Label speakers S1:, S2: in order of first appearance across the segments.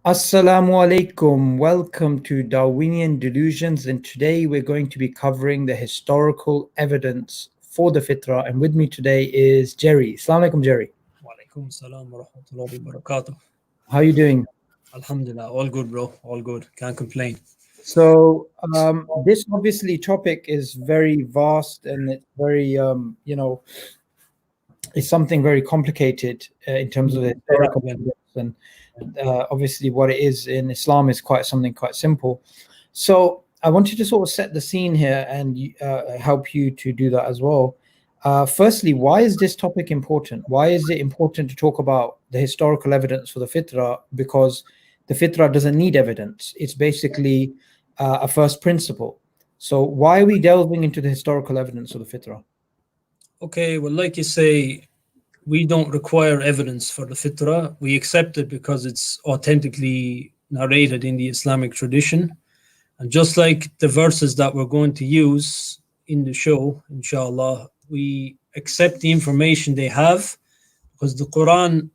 S1: Assalamu alaikum. Welcome to Darwinian Delusions, and today we're going to be covering the historical evidence for the Fitrah. And with me today is Jerry. Assalamu alaikum, Jerry.
S2: Walaikum salam wa rahmatullahi wa barakatuh.
S1: How are you doing?
S2: Alhamdulillah, all good, bro. All good. Can't complain.
S1: So this obviously topic is very vast and it's very it's something very complicated in terms of the historical evidence, and obviously what it is in Islam is something quite simple. So I wanted to sort of set the scene here and help you to do that as well. Firstly, why is this topic important? Why is it important to talk about the historical evidence for the Fitrah? Because the Fitrah doesn't need evidence. It's basically a first principle. So why are we delving into the historical evidence of the Fitrah?
S2: Okay, well, like you say, we don't require evidence for the Fitrah. We accept it because it's authentically narrated in the Islamic tradition. And just like the verses that we're going to use in the show, inshallah, we accept the information they have because the Quran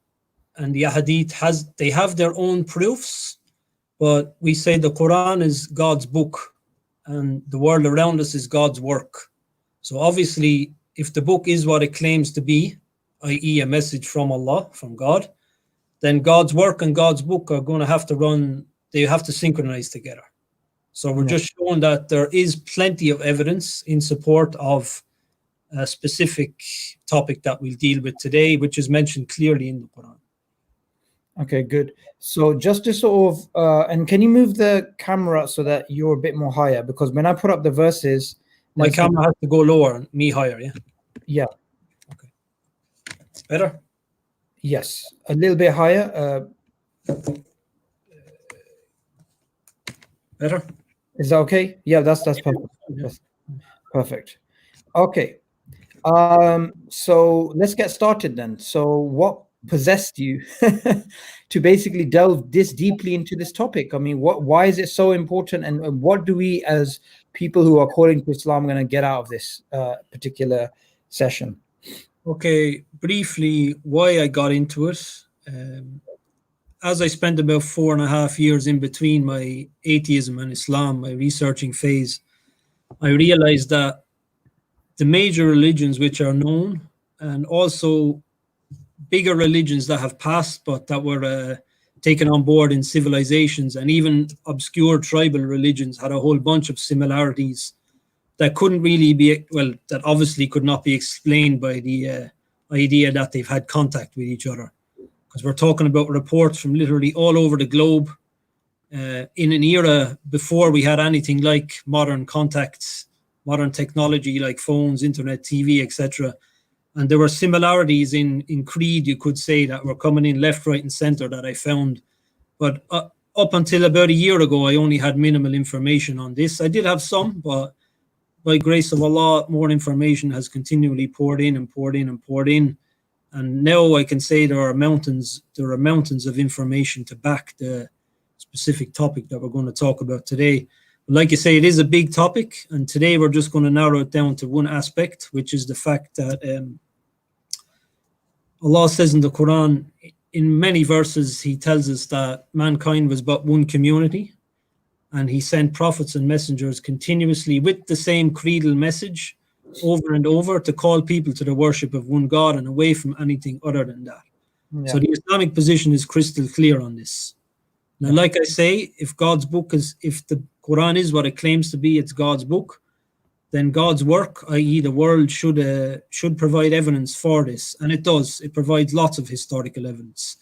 S2: and the Hadith they have their own proofs, but we say the Quran is God's book and the world around us is God's work. So obviously, if the book is what it claims to be, i.e. a message from Allah, from God, then God's work and God's book are going to have to they have to synchronize together. So we're just showing that there is plenty of evidence in support of a specific topic that we'll deal with today, which is mentioned clearly in the Quran.
S1: Okay, good. So just to sort of, and can you move the camera so that you're a bit more higher? Because when I put up the verses,
S2: my camera has to go lower and me higher, yeah?
S1: Yeah.
S2: Okay. Better?
S1: Yes, a little bit higher.
S2: Better?
S1: Is that okay? Yeah, that's perfect.
S2: Yeah.
S1: That's perfect. Okay. So let's get started then. So what possessed you to basically delve this deeply into this topic? I mean, why is it so important, and what do we as people who are calling to Islam going to get out of this particular session?
S2: Okay, briefly, why I got into it. As I spent about 4.5 years in between my atheism and Islam, my researching phase, I realized that the major religions which are known, and also bigger religions that have passed but that were taken on board in civilizations, and even obscure tribal religions had a whole bunch of similarities that couldn't really be, that obviously could not be explained by the idea that they've had contact with each other. Because we're talking about reports from literally all over the globe in an era before we had anything like modern contacts, modern technology like phones, internet, TV, etc. And there were similarities in creed, you could say, that were coming in left, right, and center that I found. But up until about a year ago, I only had minimal information on this. I did have some, but by grace of Allah, more information has continually poured in and poured in and poured in. And now I can say there are mountains of information to back the specific topic that we're going to talk about today. But like you say, it is a big topic, and today we're just going to narrow it down to one aspect, which is the fact that Allah says in the Quran, in many verses, He tells us that mankind was but one community, and He sent prophets and messengers continuously with the same creedal message over and over to call people to the worship of one God and away from anything other than that. Yeah. So the Islamic position is crystal clear on this. Now, like I say, if the Quran is what it claims to be, it's God's book, then God's work, i.e. the world, should provide evidence for this. And it does. It provides lots of historical evidence.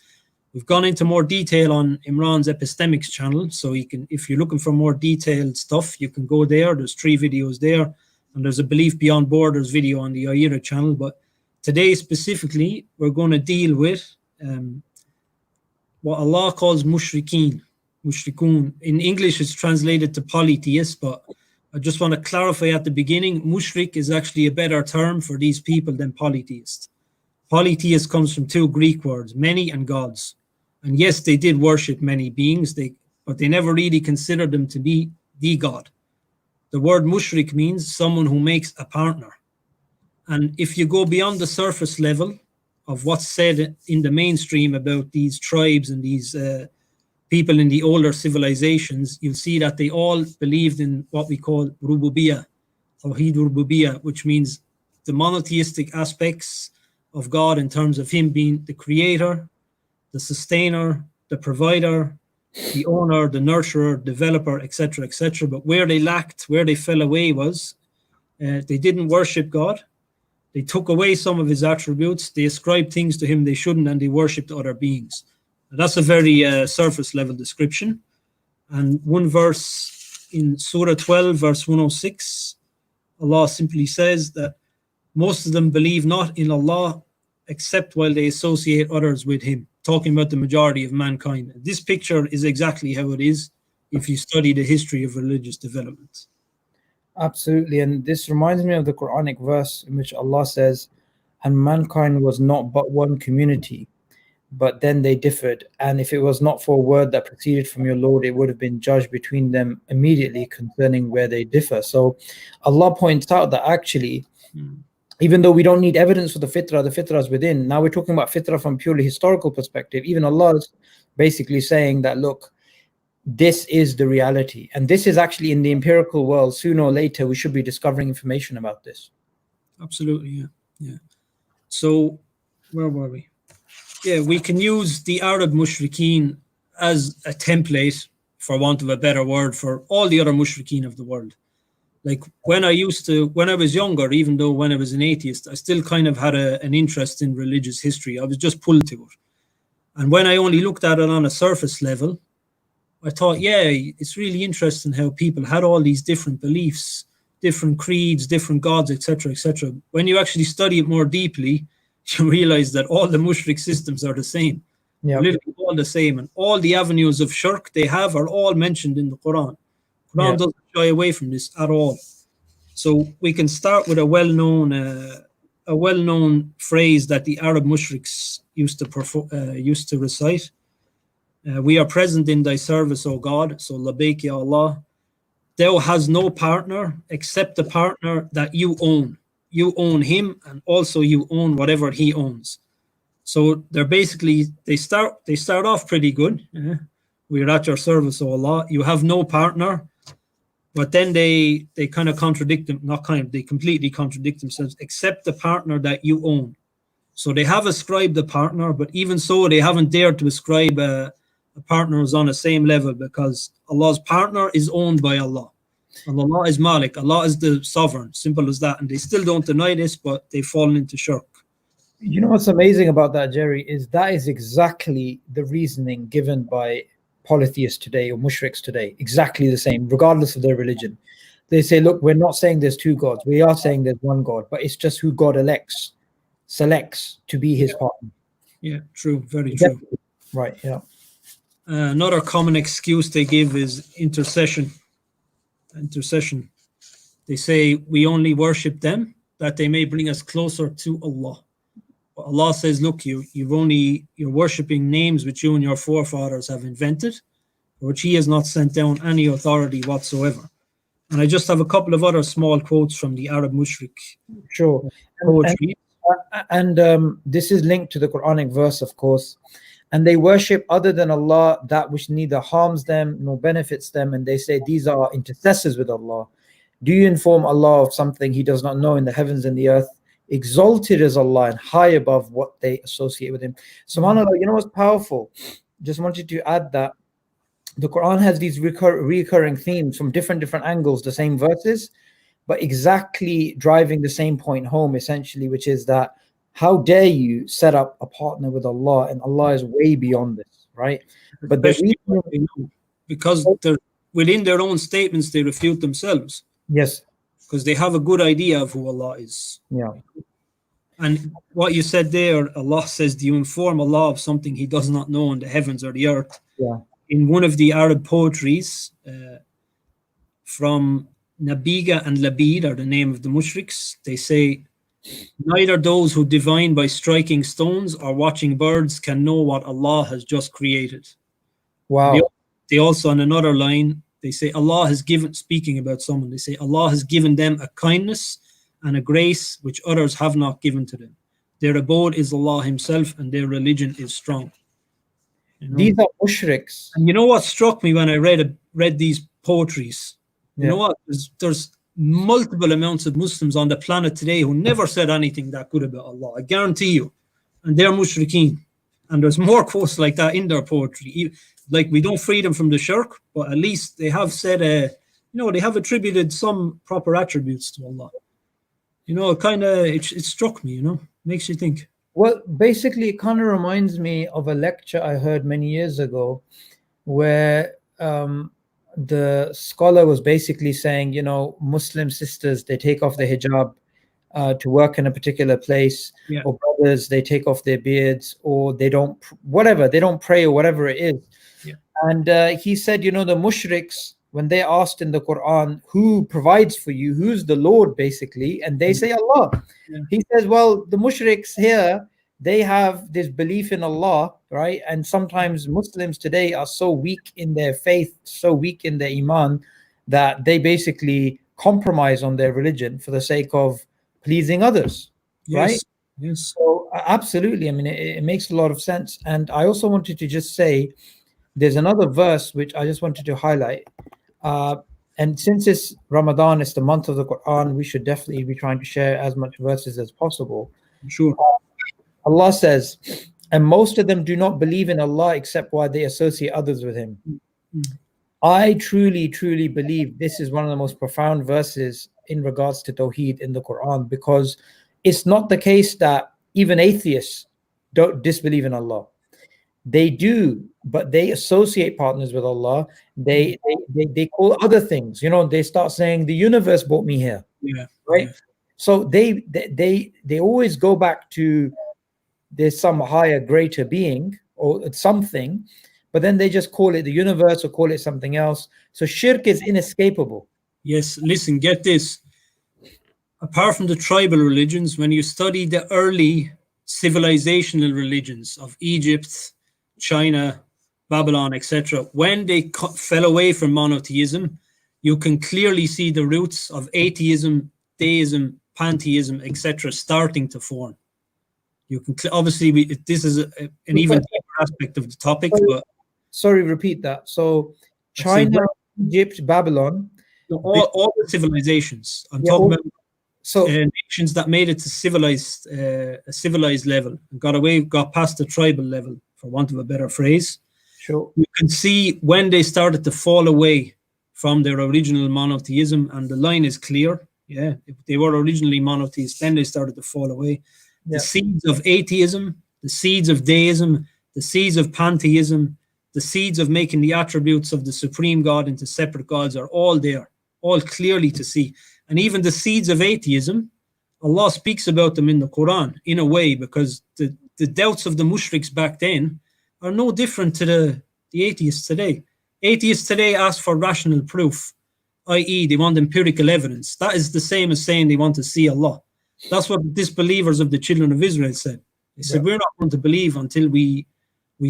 S2: We've gone into more detail on Imran's Epistemics channel. So if you're looking for more detailed stuff, you can go there. There's 3 videos there. And there's a Belief Beyond Borders video on the Ayira channel. But today specifically, we're going to deal with what Allah calls mushrikeen. Mushrikun. In English, it's translated to polytheists, but I just want to clarify at the beginning, mushrik is actually a better term for these people than polytheist. Polytheist comes from 2 Greek words, many and gods. And yes, they did worship many beings, but they never really considered them to be the God. The word mushrik means someone who makes a partner. And if you go beyond the surface level of what's said in the mainstream about these tribes and these people in the older civilizations, you'll see that they all believed in what we call rububiyah, tawheed rububiyah, which means the monotheistic aspects of God in terms of him being the creator, the sustainer, the provider, the owner, the nurturer, developer, etc., etc. But where they lacked, where they fell away was they didn't worship God. They took away some of his attributes. They ascribed things to him they shouldn't, and they worshipped other beings. That's a very surface level description. And one verse in Surah 12, verse 106, Allah simply says that most of them believe not in Allah except while they associate others with him, talking about the majority of mankind. This picture is exactly how it is if you study the history of religious development.
S1: Absolutely. And this reminds me of the Quranic verse in which Allah says, and mankind was not but one community, but then they differed. And if it was not for a word that proceeded from your Lord, it would have been judged between them immediately concerning where they differ. So Allah points out that actually, even though we don't need evidence for the fitrah is within. Now we're talking about fitrah from purely historical perspective. Even Allah is basically saying that, look, this is the reality. And this is actually in the empirical world. Sooner or later, we should be discovering information about this.
S2: Absolutely, yeah. So where were we? Yeah, we can use the Arab mushrikeen as a template, for want of a better word, for all the other mushrikeen of the world. Like when I was younger, even though when I was an atheist, I still kind of had an interest in religious history. I was just pulled to it. And when I only looked at it on a surface level, I thought, yeah, it's really interesting how people had all these different beliefs, different creeds, different gods, etc., etc. When you actually study it more deeply, you realize that all the mushrik systems are the same.
S1: Yeah,
S2: literally all the same. And all the avenues of shirk they have are all mentioned in the Quran. Quran doesn't shy away from this at all. So we can start with a well-known phrase that the Arab mushriks used to recite. We are present in thy service, O God. So labbaik ya Allah. Thou has no partner except the partner that you own. You own him, and also you own whatever he owns. So they're basically they start off pretty good. We're at your service, O Allah. You have no partner. But then they kind of contradict them, they completely contradict themselves, except the partner that you own. So they have ascribed a partner, but even so, they haven't dared to ascribe a partner who's on the same level, because Allah's partner is owned by Allah. And Allah is Malik, Allah is the sovereign, simple as that. And they still don't deny this, but they've fallen into shirk.
S1: You know what's amazing about that, Jerry, is that is exactly the reasoning given by polytheists today or mushriks today, exactly the same, regardless of their religion. They say, look, we're not saying there's two gods, we are saying there's one God, but it's just who God selects to be his partner.
S2: Yeah, true, very true.
S1: Right, yeah.
S2: Another common excuse they give is intercession. They say we only worship them that they may bring us closer to Allah. But Allah says, look, you're worshipping names which you and your forefathers have invented, for which he has not sent down any authority whatsoever. And I just have a couple of other small quotes from the Arab mushrik poetry.
S1: And this is linked to the Quranic verse, of course. And they worship other than Allah that which neither harms them nor benefits them. And they say these are intercessors with Allah. Do you inform Allah of something he does not know in the heavens and the earth? Exalted is Allah and high above what they associate with him. SubhanAllah, you know what's powerful? Just wanted to add that the Quran has these recurring themes from different angles, the same verses, but exactly driving the same point home, essentially, which is that how dare you set up a partner with Allah, and Allah is way beyond this, right? But
S2: because they're within their own statements, they refute themselves.
S1: Yes.
S2: Because they have a good idea of who Allah is.
S1: Yeah.
S2: And what you said there, Allah says, do you inform Allah of something he does not know in the heavens or the earth?
S1: Yeah.
S2: In one of the Arab poetries, from Nabiga and Labid are the name of the mushriks, they say, neither those who divine by striking stones or watching birds can know what Allah has just created.
S1: Wow.
S2: They also, on another line, they say Allah has given, speaking about someone, they say Allah has given them a kindness and a grace which others have not given to them. Their abode is Allah Himself, and their religion is strong. You know?
S1: These are mushriks.
S2: And you know what struck me when I read these poetries? You know what? There's multiple amounts of Muslims on the planet today who never said anything that good about Allah. I guarantee you. And they're mushrikeen. And there's more quotes like that in their poetry. Like, we don't free them from the shirk, but at least they have said, they have attributed some proper attributes to Allah. You know, it struck me, makes you think.
S1: Well, basically, it kind of reminds me of a lecture I heard many years ago where the scholar was basically saying, Muslim sisters, they take off their hijab to work in a particular place, or brothers, they take off their beards, or they don't pray, or whatever it is. And he said, the mushriks, when they asked in the Quran, who provides for you, who's the Lord, basically, and they say Allah. He says, well, the mushriks here, they have this belief in Allah, right? And sometimes Muslims today are so weak in their faith, so weak in their iman, that they basically compromise on their religion for the sake of pleasing others, right?
S2: Yes.
S1: So absolutely, I mean, it makes a lot of sense. And I also wanted to just say, there's another verse which I just wanted to highlight. And since it's Ramadan, it's the month of the Quran, we should definitely be trying to share as much verses as possible.
S2: Sure.
S1: Allah says, and most of them do not believe in Allah except while they associate others with Him. I truly, truly believe this is one of the most profound verses in regards to Tawheed in the Quran, because it's not the case that even atheists don't disbelieve in Allah. They do, but they associate partners with Allah. They call other things. They start saying the universe brought me here. Right. So they always go back to there's some higher, greater being or something, but then they just call it the universe or call it something else. So shirk is inescapable.
S2: Yes. Listen, get this. Apart from the tribal religions, when you study the early civilizational religions of Egypt, China, Babylon, etc., when they fell away from monotheism, you can clearly see the roots of atheism, deism, pantheism, etc., starting to form. You can obviously this is an even deeper aspect of the topic.
S1: Sorry, repeat that. So China, Egypt, Babylon,
S2: all the civilizations. I'm talking about nations that made it to a civilized level and got past the tribal level, for want of a better phrase.
S1: Sure.
S2: You can see when they started to fall away from their original monotheism, and the line is clear. If they were originally monotheists, then they started to fall away. The seeds of atheism, the seeds of deism, the seeds of pantheism, the seeds of making the attributes of the Supreme God into separate gods are all there, all clearly to see. And even the seeds of atheism, Allah speaks about them in the Quran in a way, because the doubts of the mushriks back then are no different to the atheists today. Atheists today ask for rational proof, i.e. they want empirical evidence. That is the same as saying they want to see Allah. That's what the disbelievers of the children of Israel said. They said, we're not going to believe until we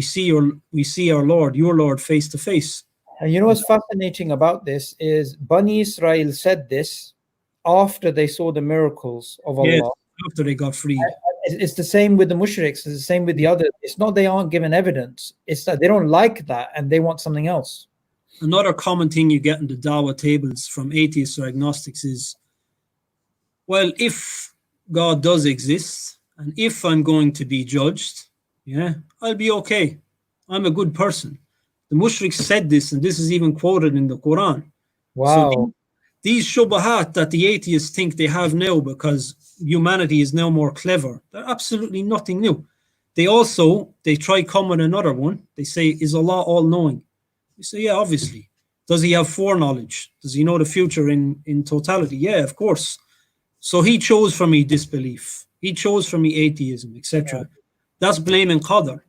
S2: see our Lord, your Lord, face to face.
S1: And you know what's fascinating about this is Bani Israel said this after they saw the miracles of Allah.
S2: Yes, after they got freed.
S1: It's the same with the mushriks. It's the same with the others. It's not they aren't given evidence. It's that they don't like that and they want something else.
S2: Another common thing you get in the Dawah tables from atheists or agnostics is, well, if God does exist and if I'm going to be judged, I'll be okay. I'm a good person. The mushriks said this, and this is even quoted in the Quran.
S1: Wow.
S2: So these shubahat that the atheists think they have now because humanity is now more clever, they're absolutely nothing new. They try come with another one. They say, is Allah all-knowing? We say, yeah, obviously. Does he have foreknowledge? Does he know the future in totality? Yeah, of course. So he chose for me disbelief. He chose for me atheism, etc. That's blaming Qadr.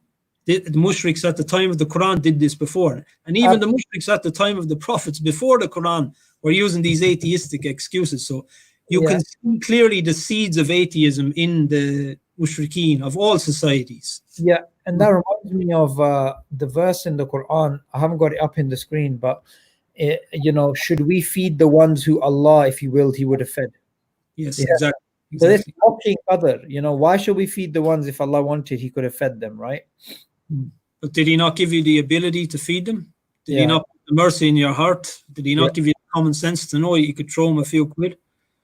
S2: The mushriks at the time of the Quran did this before. And even the mushriks at the time of the prophets before the Quran were using these atheistic excuses. So you can see clearly the seeds of atheism in the mushrikeen of all societies.
S1: Yeah, and that reminds me of the verse in the Quran. I haven't got it up in the screen, but should we feed the ones who Allah, if He willed, He would have fed?
S2: Yes, exactly.
S1: So this
S2: exactly.
S1: mocking other, why should we feed the ones? If Allah wanted, He could have fed them, right?
S2: But did He not give you the ability to feed them? Did He
S1: Yeah.
S2: not put the mercy in your heart? Did He
S1: Yeah.
S2: not give you common sense to know you could throw them a few quid?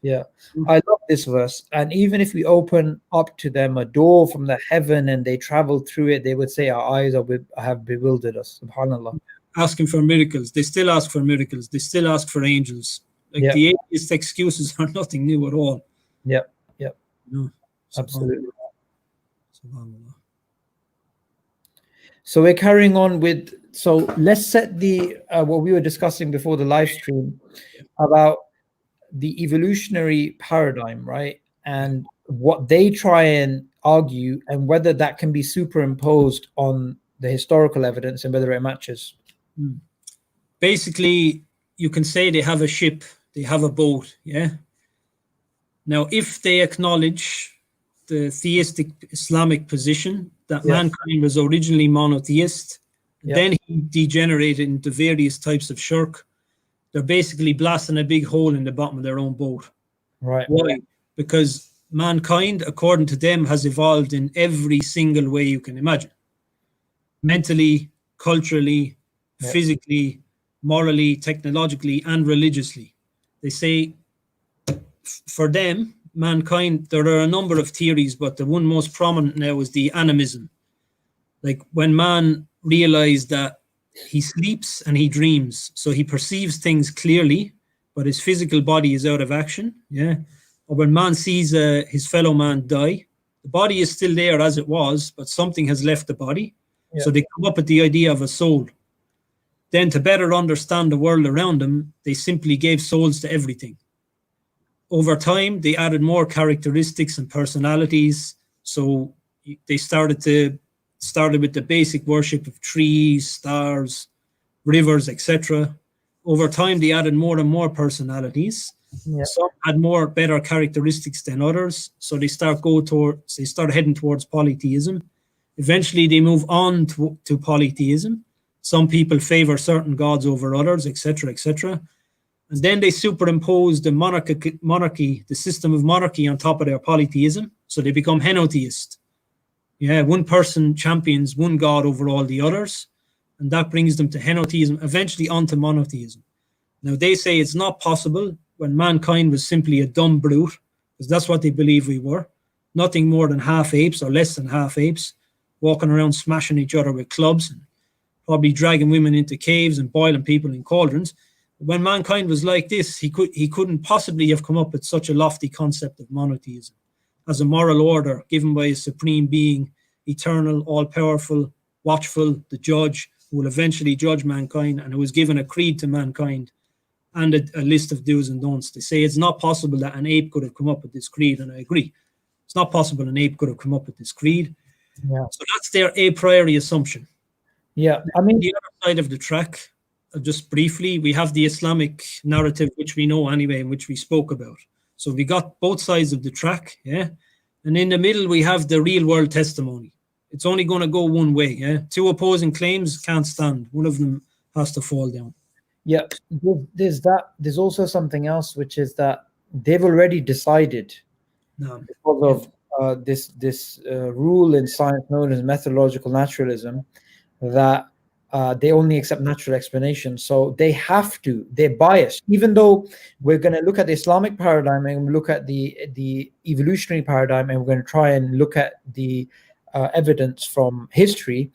S1: Yeah, I love this verse. And even if we open up to them a door from the heaven and they travel through it, they would say, our eyes have bewildered us. SubhanAllah.
S2: Asking for miracles. They still ask for miracles. They still ask for angels. Like
S1: Yeah.
S2: the atheist excuses are nothing new at all.
S1: Yeah, yeah,
S2: No,
S1: absolutely.
S2: SubhanAllah.
S1: So we're carrying on with, so let's set the, what we were discussing before the live stream about the evolutionary paradigm, right? And what they try and argue and whether that can be superimposed on the historical evidence and whether it matches.
S2: Basically, you can say they have a ship, they have a boat, yeah? Now, if they acknowledge the theistic Islamic position that mankind was originally monotheist, then he degenerated into various types of shirk, they're basically blasting a big hole in the bottom of their own boat.
S1: Right.
S2: Why? Because mankind, according to them, has evolved in every single way you can imagine. Mentally, culturally, physically, morally, technologically, and religiously. They say, for them, mankind, there are a number of theories, but the one most prominent now is the animism. Like when man realized that he sleeps and he dreams, so he perceives things clearly, but his physical body is out of action. Yeah. Or when man sees his fellow man die, the body is still there as it was, but something has left the body. So they come up with the idea of a soul. Then to better understand the world around them, they simply gave souls to everything. Over time, they added more characteristics and personalities. So they started with the basic worship of trees, stars, rivers, etc. Over time, they added more and more personalities. Some had better characteristics than others. So they start heading towards polytheism. Eventually, they move on to polytheism. Some people favor certain gods over others, etc., etc. And then they superimpose the monarchy, the system of monarchy on top of their polytheism. So they become henotheist. Yeah, one person champions one god over all the others, and that brings them to henotheism, eventually onto monotheism. Now, they say it's not possible when mankind was simply a dumb brute, because that's what they believe we were, nothing more than half apes or less than half apes, walking around smashing each other with clubs and probably dragging women into caves and boiling people in cauldrons. When mankind was like this, he couldn't possibly have come up with such a lofty concept of monotheism as a moral order given by a supreme being, eternal, all-powerful, watchful, the judge, who will eventually judge mankind, and who was given a creed to mankind and a list of do's and don'ts. They say it's not possible that an ape could have come up with this creed, and I agree. It's not possible an ape could have come up with this creed.
S1: Yeah.
S2: So that's their a priori assumption.
S1: Yeah, I mean,
S2: the other side of the track, just briefly, we have the Islamic narrative, which we know anyway, and which we spoke about. So we got both sides of the track, yeah? And in the middle, we have the real world testimony. It's only going to go one way, yeah? Two opposing claims can't stand. One of them has to fall down.
S1: Yeah, there's that. There's also something else, which is that they've already decided because of this rule in science known as methodological naturalism, that they only accept natural explanations. So they're biased. Even though we're going to look at the Islamic paradigm and look at the evolutionary paradigm, and we're going to try and look at the evidence from history,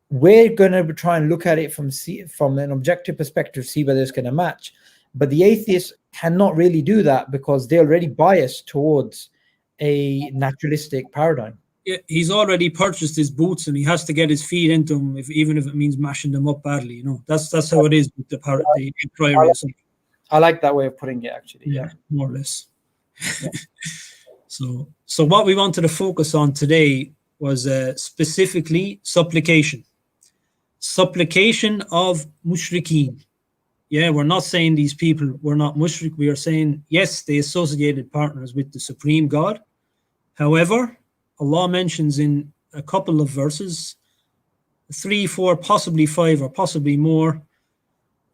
S1: we're going to try and look at it from an objective perspective, see whether it's going to match. But the atheists cannot really do that because they're already biased towards a naturalistic paradigm.
S2: He's already purchased his boots and he has to get his feet into them, even if it means mashing them up badly. You know, that's how it is with the priori assumption.
S1: I like that way of putting it, actually.
S2: Yeah, more or less. Yeah. So what we wanted to focus on today was specifically supplication of mushrikeen. Yeah, we're not saying these people were not mushrik. We are saying, yes, they associated partners with the Supreme God. However, Allah mentions in a couple of verses, 3, 4, possibly 5, or possibly more,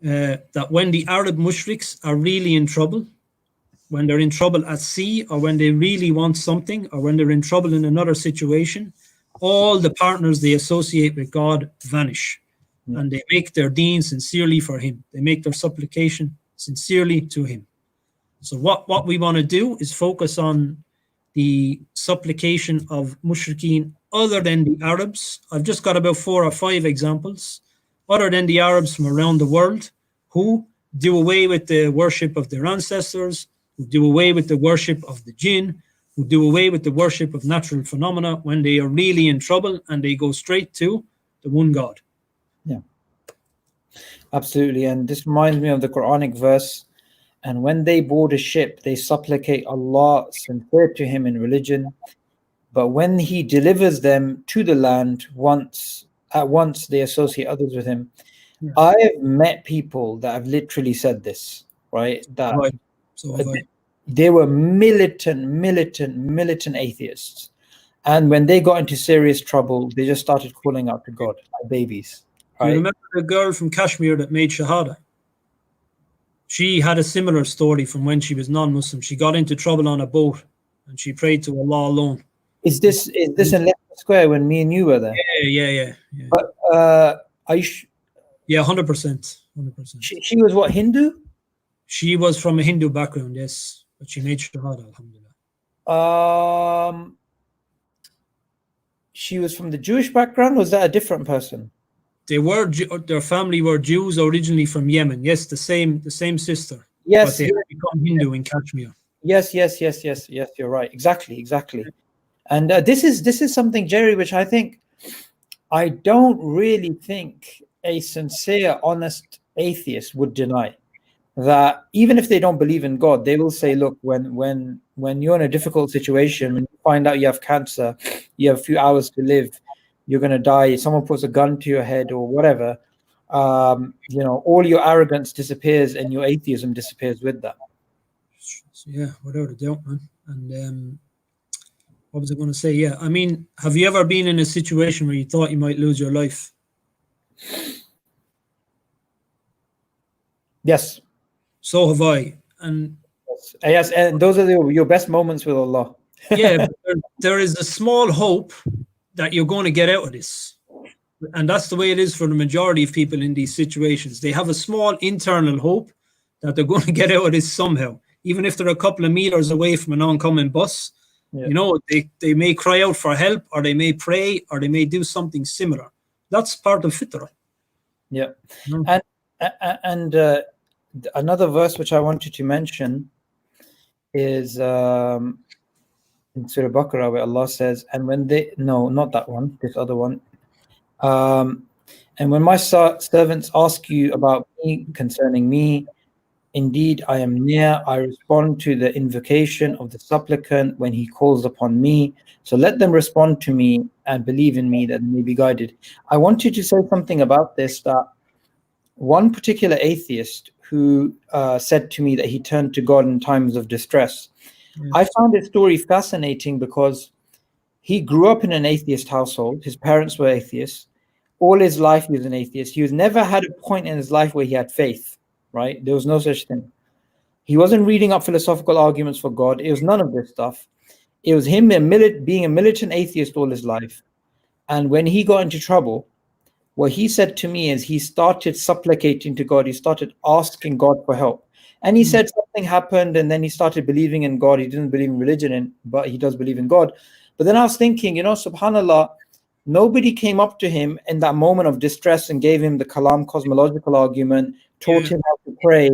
S2: that when the Arab mushriks are really in trouble, when they're in trouble at sea, or when they really want something, or when they're in trouble in another situation, all the partners they associate with God vanish.
S1: Yeah.
S2: And they make their deen sincerely for him. They make their supplication sincerely to him. So what we want to do is focus on the supplication of mushrikeen other than the Arabs. I've just got about 4 or 5 examples, other than the Arabs from around the world, who do away with the worship of their ancestors, who do away with the worship of the jinn, who do away with the worship of natural phenomena when they are really in trouble, and they go straight to the one God.
S1: Yeah, absolutely. And this reminds me of the Quranic verse, and when they board a ship, they supplicate Allah, sincere to him in religion. But when he delivers them to the land, at once they associate others with him. Yeah. I have met people that have literally said this, right? That they were militant atheists. And when they got into serious trouble, they just started calling out to God like babies. Right?
S2: You remember the girl from Kashmir that made Shahada? She had a similar story from when she was non-Muslim. She got into trouble on a boat and she prayed to Allah alone.
S1: Is this in Leicester Square when me and you were there?
S2: Yeah.
S1: But
S2: yeah, 100%.
S1: She was what, Hindu?
S2: She was from a Hindu background, yes. But she made Shahada, alhamdulillah.
S1: She was from the Jewish background? Was that a different person?
S2: Their family were Jews originally from Yemen. Yes, the same sister.
S1: Yes,
S2: but they had become Hindu in Kashmir.
S1: Yes. You're right. Exactly. And this is something, Jerry, which I don't really think a sincere, honest atheist would deny. That even if they don't believe in God, they will say, look, when you're in a difficult situation, when you find out you have cancer, you have a few hours to live, you're going to die, someone puts a gun to your head or whatever, all your arrogance disappears and your atheism disappears with that.
S2: Yeah, without a doubt, man. And what was I going to say? Yeah, I mean, have you ever been in a situation where you thought you might lose your life?
S1: Yes.
S2: So have I. And
S1: yes, and those are your best moments with Allah.
S2: Yeah, but there is a small hope that you're going to get out of this. And that's the way it is for the majority of people in these situations. They have a small internal hope that they're going to get out of this somehow. Even if they're a couple of meters away from an oncoming bus, they may cry out for help, or they may pray, or they may do something similar. That's part of Fitrah.
S1: Yeah. And another verse which I wanted to mention is in Surah Baqarah, where Allah says, and when they, no, not that one, this other one. And when my servants ask you about me, concerning me, indeed I am near, I respond to the invocation of the supplicant when he calls upon me. So let them respond to me and believe in me that they may be guided. I wanted to say something about this, that one particular atheist who said to me that he turned to God in times of distress. I found his story fascinating because he grew up in an atheist household. His parents were atheists. All his life he was an atheist. He was never had a point in his life where he had faith, right? There was no such thing. He wasn't reading up philosophical arguments for God. It was none of this stuff. It was him being a militant atheist all his life. And when he got into trouble, what he said to me is he started supplicating to God. He started asking God for help. And he said something happened, and then he started believing in God. He didn't believe in religion, but he does believe in God. But then I was thinking, subhanAllah, nobody came up to him in that moment of distress and gave him the Kalam cosmological argument, taught him how to pray.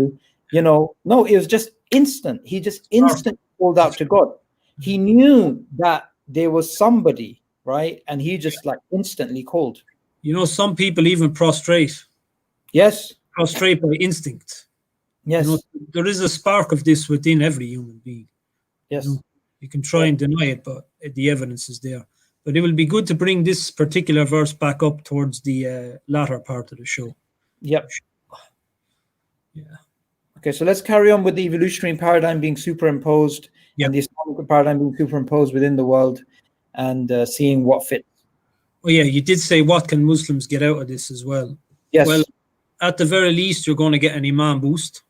S1: No, it was just instant. He just instantly called out to God. He knew that there was somebody, right? And he just instantly called.
S2: Some people even prostrate.
S1: Yes.
S2: Prostrate by instinct.
S1: Yes.
S2: There is a spark of this within every human being.
S1: Yes.
S2: You can try and deny it, but the evidence is there. But it will be good to bring this particular verse back up towards the latter part of the show.
S1: Yep.
S2: Yeah.
S1: Okay, so let's carry on with the evolutionary paradigm being superimposed and the Islamic paradigm being superimposed within the world, and seeing what fits.
S2: Oh yeah, you did say what can Muslims get out of this as well.
S1: Yes.
S2: Well, at the very least, you're going to get an Iman boost.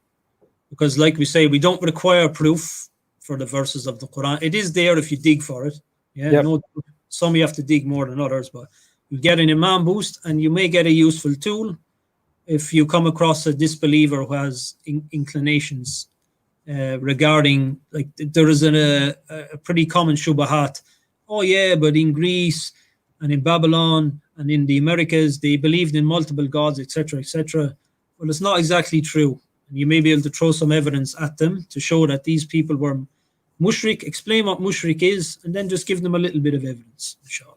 S2: because like we say, we don't require proof for the verses of the Quran. It is there if you dig for it. Yeah,
S1: Yep.
S2: no, some you have to dig more than others, but you get an Imam boost, and you may get a useful tool if you come across a disbeliever who has inclinations regarding, like, there is a pretty common shubahat. Oh yeah, but in Greece and in Babylon and in the Americas, they believed in multiple gods, etc., etc. Well, it's not exactly true. You may be able to throw some evidence at them to show that these people were mushrik, explain what mushrik is, and then just give them a little bit of evidence, inshallah.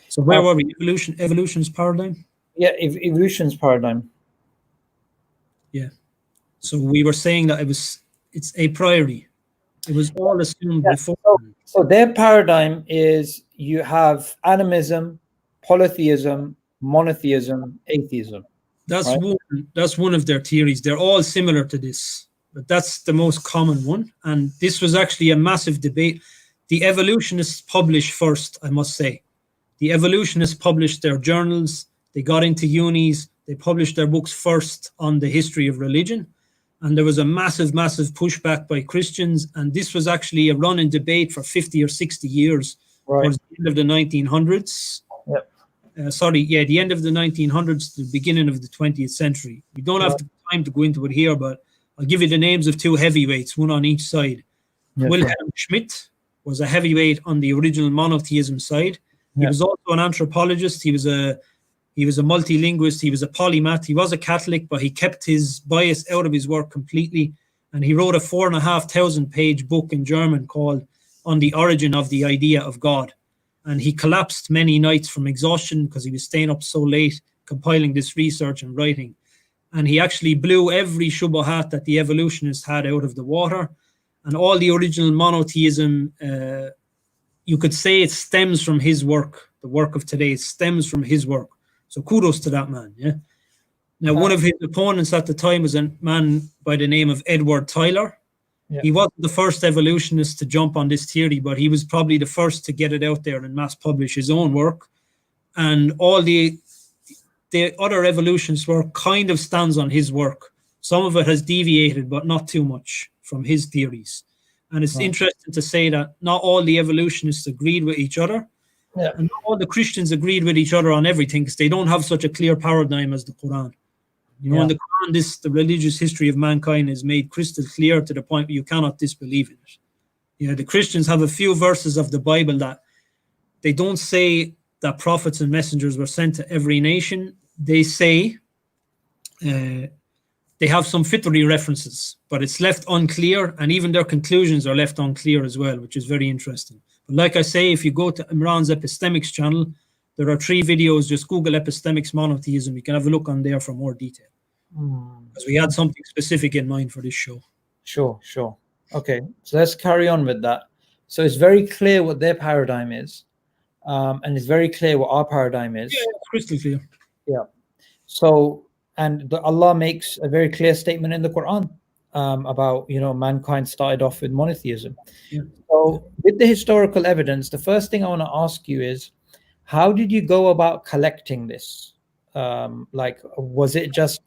S2: So where were we? Evolution's paradigm?
S1: Yeah, evolution's paradigm.
S2: Yeah. So we were saying that it's a priori. It was all assumed before.
S1: So their paradigm is you have animism, polytheism, monotheism, atheism.
S2: That's
S1: right?
S2: That's one of their theories. They're all similar to this, but that's the most common one. And this was actually a massive debate. The evolutionists published first, I must say. The evolutionists published their journals. They got into unis. They published their books first on the history of religion. And there was a massive, massive pushback by Christians. And this was actually a running debate for 50 or 60 years, towards the end of the 1900s.
S1: Yep.
S2: The end of the 1900s, the beginning of the 20th century. We don't have time to go into it here, but I'll give you the names of two heavyweights, one on each side. Wilhelm Schmidt was a heavyweight on the original monotheism side. He was also an anthropologist. He was a multilinguist. He was a polymath. He was a Catholic, but he kept his bias out of his work completely. And he wrote a 4,500-page book in German called On the Origin of the Idea of God. And he collapsed many nights from exhaustion because he was staying up so late compiling this research and writing. And he actually blew every shubahat that the evolutionists had out of the water. And all the original monotheism, you could say it stems from his work. The work of today stems from his work. So kudos to that man, yeah? Now, one of his opponents at the time was a man by the name of Edward Tyler. Yeah. He wasn't the first evolutionist to jump on this theory, but he was probably the first to get it out there and mass publish his own work. And all the other evolutionists' work kind of stands on his work. Some of it has deviated, but not too much from his theories. And it's interesting to say that not all the evolutionists agreed with each other. Yeah. And not all the Christians agreed with each other on everything because they don't have such a clear paradigm as the Quran. You know, in the Quran, the religious history of mankind is made crystal clear to the point where you cannot disbelieve in it. Yeah, the Christians have a few verses of the Bible that they don't say that prophets and messengers were sent to every nation. They say they have some Fitrah references, but it's left unclear, and even their conclusions are left unclear as well, which is very interesting. But like I say, if you go to Imran's Epistemics channel, there are 3 videos. Just Google Epistemics Monotheism. You can have a look on there for more detail. Because we had something specific in mind for this show.
S1: Sure. Okay, so let's carry on with that. So it's very clear what their paradigm is, and it's very clear what our paradigm is.
S2: Yeah, it's crystal clear.
S1: Yeah. So, and Allah makes a very clear statement in the Quran about, mankind started off with monotheism. Yeah. So with the historical evidence, the first thing I want to ask you is, how did you go about collecting this? Was it just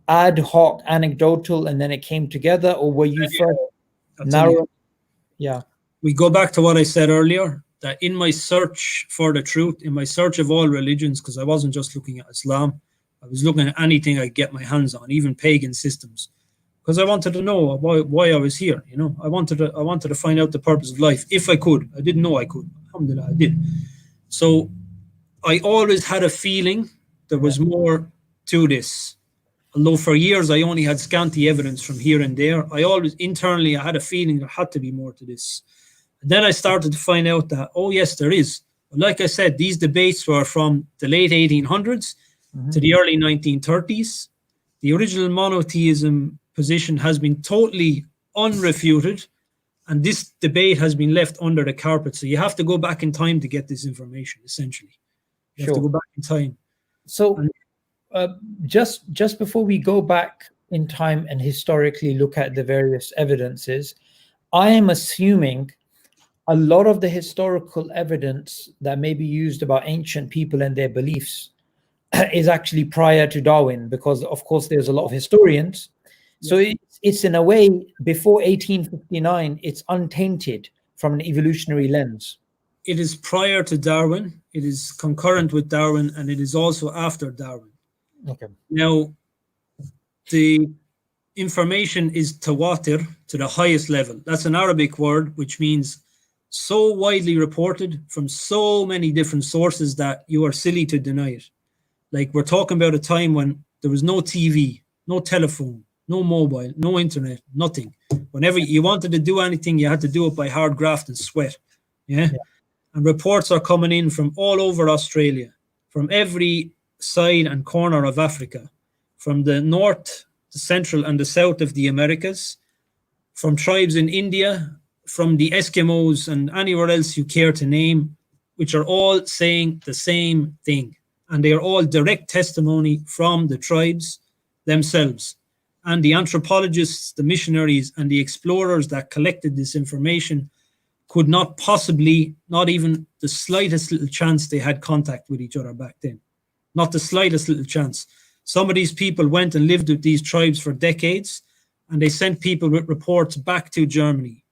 S1: ad hoc, anecdotal, and then it came together, or were you first narrow? Yeah.
S2: We go back to what I said earlier, that in my search for the truth, in my search of all religions, because I wasn't just looking at Islam, I was looking at anything I get my hands on, even pagan systems, because I wanted to know why I was here. I wanted to find out the purpose of life if I could. I didn't know I could. Alhamdulillah, I did. So I always had a feeling there was more to this. Although for years I only had scanty evidence from here and there, I had a feeling there had to be more to this. And then I started to find out that, oh yes, there is. But like I said, these debates were from the late 1800s to the early 1930s. The original monotheism position has been totally unrefuted, and this debate has been left under the carpet. So you have to go back in time to get this information, essentially. You have to go back in time.
S1: So just before we go back in time and historically look at the various evidences, I am assuming a lot of the historical evidence that may be used about ancient people and their beliefs is actually prior to Darwin, because of course there's a lot of historians. So it's in a way, before 1859, it's untainted from an evolutionary lens.
S2: It is prior to Darwin, it is concurrent with Darwin, and it is also after Darwin.
S1: Okay.
S2: Now, the information is tawatir, to the highest level. That's an Arabic word, which means so widely reported from so many different sources that you are silly to deny it. Like, we're talking about a time when there was no TV, no telephone, no mobile, no internet, nothing. Whenever you wanted to do anything, you had to do it by hard graft and sweat. Yeah. And reports are coming in from all over Australia, from every side and corner of Africa, from the north, the central and the south of the Americas, from tribes in India, from the Eskimos and anywhere else you care to name, which are all saying the same thing. And they are all direct testimony from the tribes themselves. And the anthropologists, the missionaries, and the explorers that collected this information could not possibly, not even the slightest little chance they had contact with each other back then. Not the slightest little chance. Some of these people went and lived with these tribes for decades, and they sent people with reports back to Germany,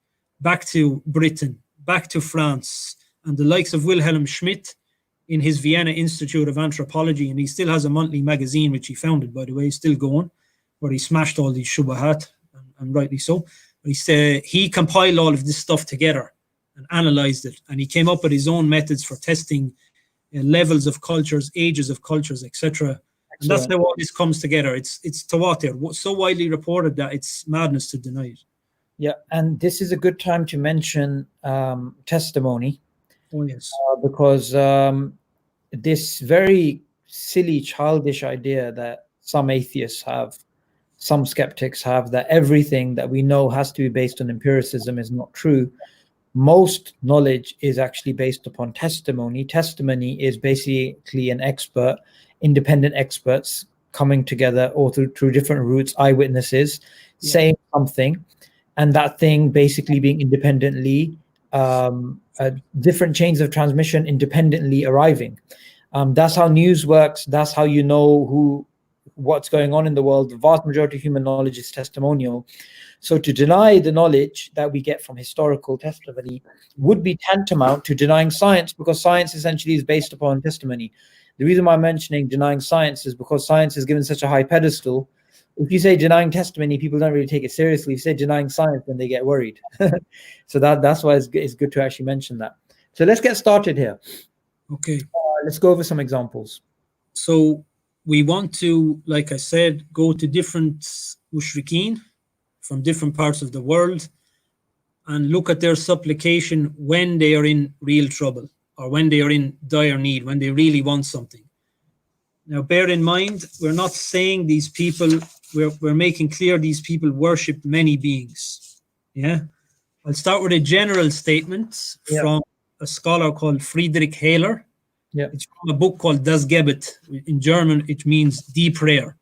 S2: back to Britain, back to France, and the likes of Wilhelm Schmidt in his Vienna Institute of Anthropology, and he still has a monthly magazine, which he founded, by the way, still going, where he smashed all these shubahat, and rightly so. But he compiled all of this stuff together and analyzed it, and he came up with his own methods for testing levels of cultures, ages of cultures, etc. And that's how all this comes together. It's tawatir, so widely reported that it's madness to deny it.
S1: Yeah, and this is a good time to mention testimony.
S2: Oh, yes.
S1: Because this very silly, childish idea that some atheists have, some skeptics have, that everything that we know has to be based on empiricism is not true. Most knowledge is actually based upon testimony. Testimony is basically an expert, independent experts coming together or through different routes, eyewitnesses, saying something, and that thing basically being independently, different chains of transmission independently arriving. That's how news works. That's how you know what's going on in the world. The vast majority of human knowledge is testimonial. So to deny the knowledge that we get from historical testimony would be tantamount to denying science, because science essentially is based upon testimony. The reason why I'm mentioning denying science is because science is given such a high pedestal. If you say denying testimony, people don't really take it seriously. If you say denying science, then they get worried. So that's why it's good to actually mention that. So let's get started here.
S2: Okay.
S1: Let's go over some examples.
S2: So we want to, like I said, go to different mushrikeen from different parts of the world and look at their supplication when they are in real trouble or when they are in dire need, when they really want something. Now, bear in mind, we're not saying these people, we're making clear these people worship many beings. Yeah. I'll start with a general statement from a scholar called Friedrich Hehler.
S1: Yeah.
S2: It's from a book called Das Gebet. In German, it means the prayer.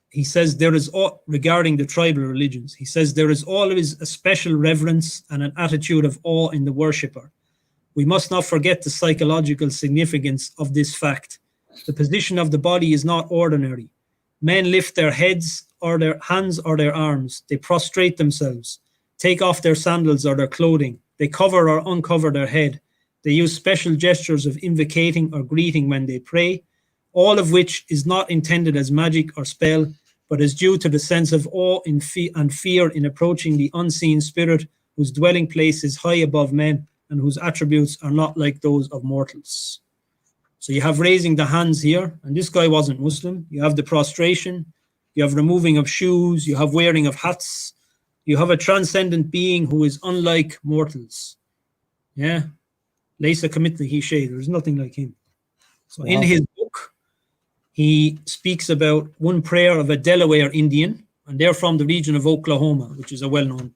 S2: He says regarding the tribal religions, he says there is always a special reverence and an attitude of awe in the worshipper. We must not forget the psychological significance of this fact. The position of the body is not ordinary. Men lift their heads or their hands or their arms. They prostrate themselves, take off their sandals or their clothing. They cover or uncover their head. They use special gestures of invocating or greeting when they pray, all of which is not intended as magic or spell, but is due to the sense of awe and fear in approaching the unseen spirit whose dwelling place is high above men and whose attributes are not like those of mortals. So you have raising the hands here, and this guy wasn't Muslim. You have the prostration, you have removing of shoes, you have wearing of hats, you have a transcendent being who is unlike mortals. Yeah. Laysa kamithlihi shay, there's nothing like him. So in his book, he speaks about one prayer of a Delaware Indian, and they're from the region of Oklahoma, which is a well-known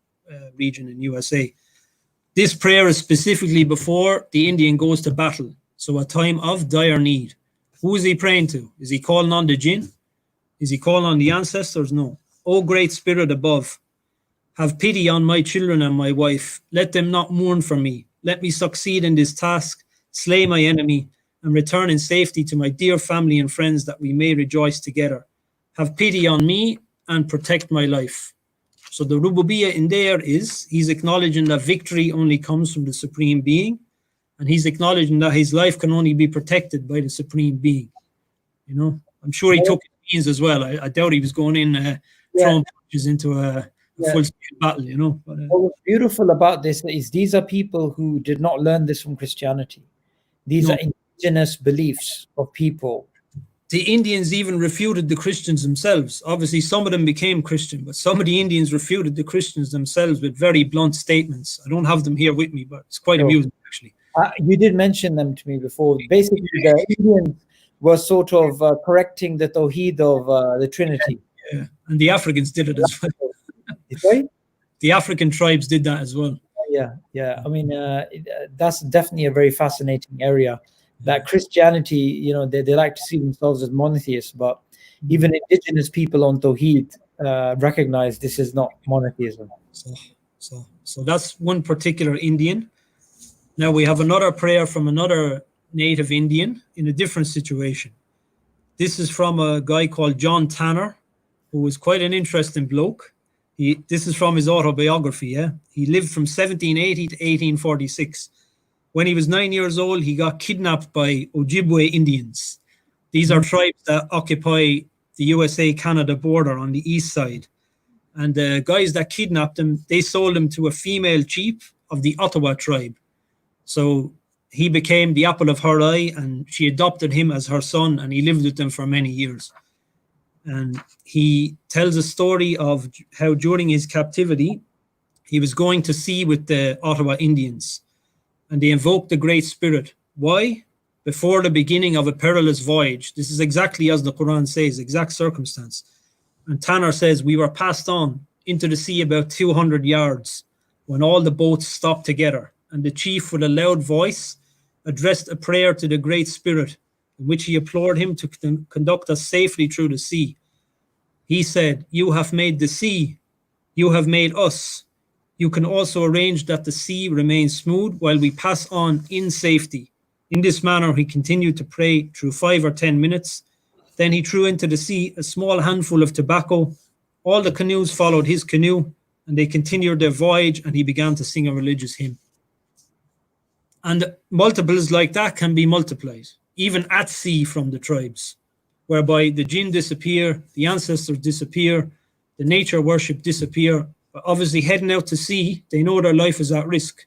S2: region in USA. This prayer is specifically before the Indian goes to battle, so a time of dire need. Who is he praying to? Is he calling on the jinn? Is he calling on the ancestors? No. O great spirit above, have pity on my children and my wife. Let them not mourn for me. Let me succeed in this task, slay my enemy, and return in safety to my dear family and friends that we may rejoice together. Have pity on me and protect my life. So the rububiyyah in there is, he's acknowledging that victory only comes from the Supreme Being, and he's acknowledging that his life can only be protected by the Supreme Being. You know, I'm sure he took his means as well. I doubt he was going in throwing punches into a full-scale battle, you know. But,
S1: what was beautiful about this is these are people who did not learn this from Christianity. These are indigenous beliefs of people.
S2: The Indians even refuted the Christians themselves. Obviously, some of them became Christian, but some of the Indians refuted the Christians themselves with very blunt statements. I don't have them here with me, but it's quite amusing, actually.
S1: You did mention them to me before. Basically, the Indians were sort of correcting the Tawheed of the Trinity.
S2: Yeah, and the Africans did it as well.
S1: Sorry?
S2: The African tribes did that as well.
S1: Yeah. I mean, that's definitely a very fascinating area. That Christianity, you know, they like to see themselves as monotheists, but even indigenous people on Tawheed recognize this is not monotheism.
S2: So that's one particular Indian. Now we have another prayer from another native Indian in a different situation. This is from a guy called John Tanner, who was quite an interesting bloke. This is from his autobiography. He lived from 1780 to 1846. When he was 9 years old, he got kidnapped by Ojibwe Indians. These are tribes that occupy the USA-Canada border on the east side. And the guys that kidnapped him, they sold him to a female chief of the Ottawa tribe. So he became the apple of her eye, and she adopted him as her son, and he lived with them for many years. And he tells a story of how during his captivity, he was going to sea with the Ottawa Indians, and they invoked the Great Spirit. Why? Before the beginning of a perilous voyage. This is exactly as the Quran says, exact circumstance. And Tanner says, we were passed on into the sea about 200 yards when all the boats stopped together, and the chief with a loud voice addressed a prayer to the Great Spirit, in which he implored him to conduct us safely through the sea. He said, you have made the sea, you have made us. You can also arrange that the sea remains smooth while we pass on in safety. In this manner, he continued to pray through 5 or 10 minutes. Then he threw into the sea a small handful of tobacco. All the canoes followed his canoe, and they continued their voyage, and he began to sing a religious hymn. And multiples like that can be multiplied, even at sea from the tribes, whereby the jinn disappear, the ancestors disappear, the nature worship disappear. But obviously heading out to sea, they know their life is at risk.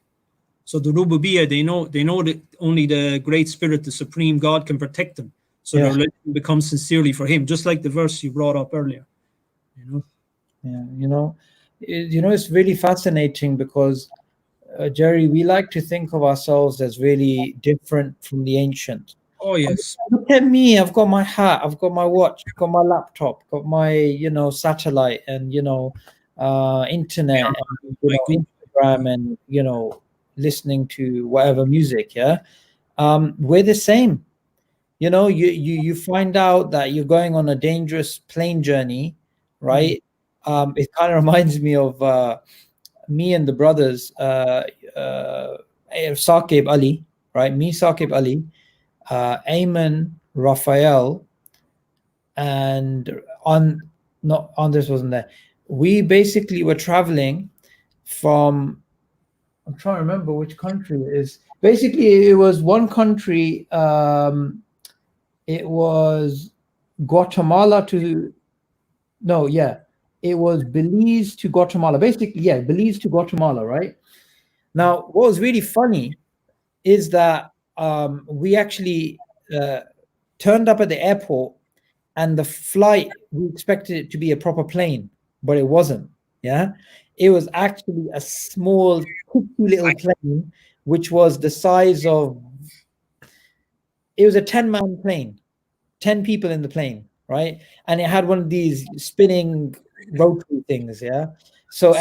S2: So the rububiyyah, they know that only the Great Spirit, the Supreme God, can protect them. So their religion becomes sincerely for him, just like the verse you brought up earlier.
S1: It's really fascinating because, Jerry, we like to think of ourselves as really different from the ancient.
S2: Oh, yes.
S1: Look at me. I've got my hat. I've got my watch. I've got my laptop. Got my, satellite and, internet and, Instagram and, listening to whatever music. We're the same. You find out that you're going on a dangerous plane journey, right? It kind of reminds me of me and the brothers, Saqib Ali, right? Me, Saqib Ali, Ayman, Raphael, and Andres wasn't there. We basically were traveling from, I'm trying to remember which country it is. Basically, it was one country. It was Guatemala to, it was Belize to Guatemala. Basically, Belize to Guatemala, right? Now, what was really funny is that we actually turned up at the airport, and the flight, we expected it to be a proper plane, but it wasn't. It was actually a small, little plane, which was the size of, it was a 10-man plane, 10 people in the plane, right? And it had one of these spinning rotary things, So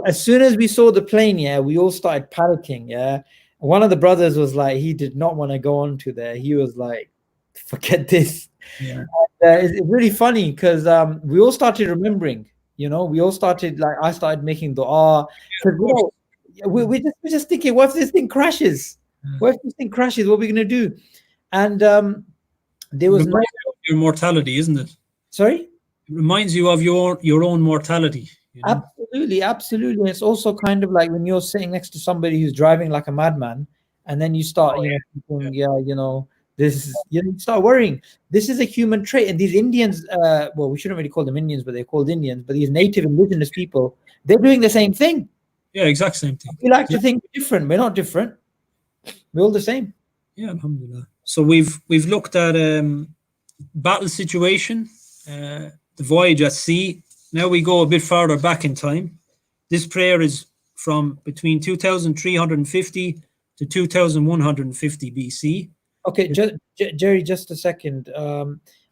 S1: as soon as we saw the plane, we all started panicking, One of the brothers was like, he did not want to go on to there. He was like, forget this. It's really funny because we all started remembering, we all started, I started making dua. We're just thinking, what if this thing crashes? What if this thing crashes? What are we going to do? And there was
S2: your mortality, isn't it?
S1: Sorry?
S2: It reminds you of your own mortality. You know?
S1: Absolutely, absolutely. It's also kind of like when you're sitting next to somebody who's driving like a madman, and then you start, thinking, this is, you start worrying. This is a human trait, and these Indians, well, we shouldn't really call them Indians, but they're called Indians. But these native indigenous people, they're doing the same thing.
S2: Yeah, exact same thing.
S1: We like to think we're different. We're not different. We're all the same.
S2: Yeah, alhamdulillah. So we've looked at battle situation, the voyage at sea. Now we go a bit further back in time. This prayer is from between 2350 to 2150 BC.
S1: Okay, Jerry, just a second.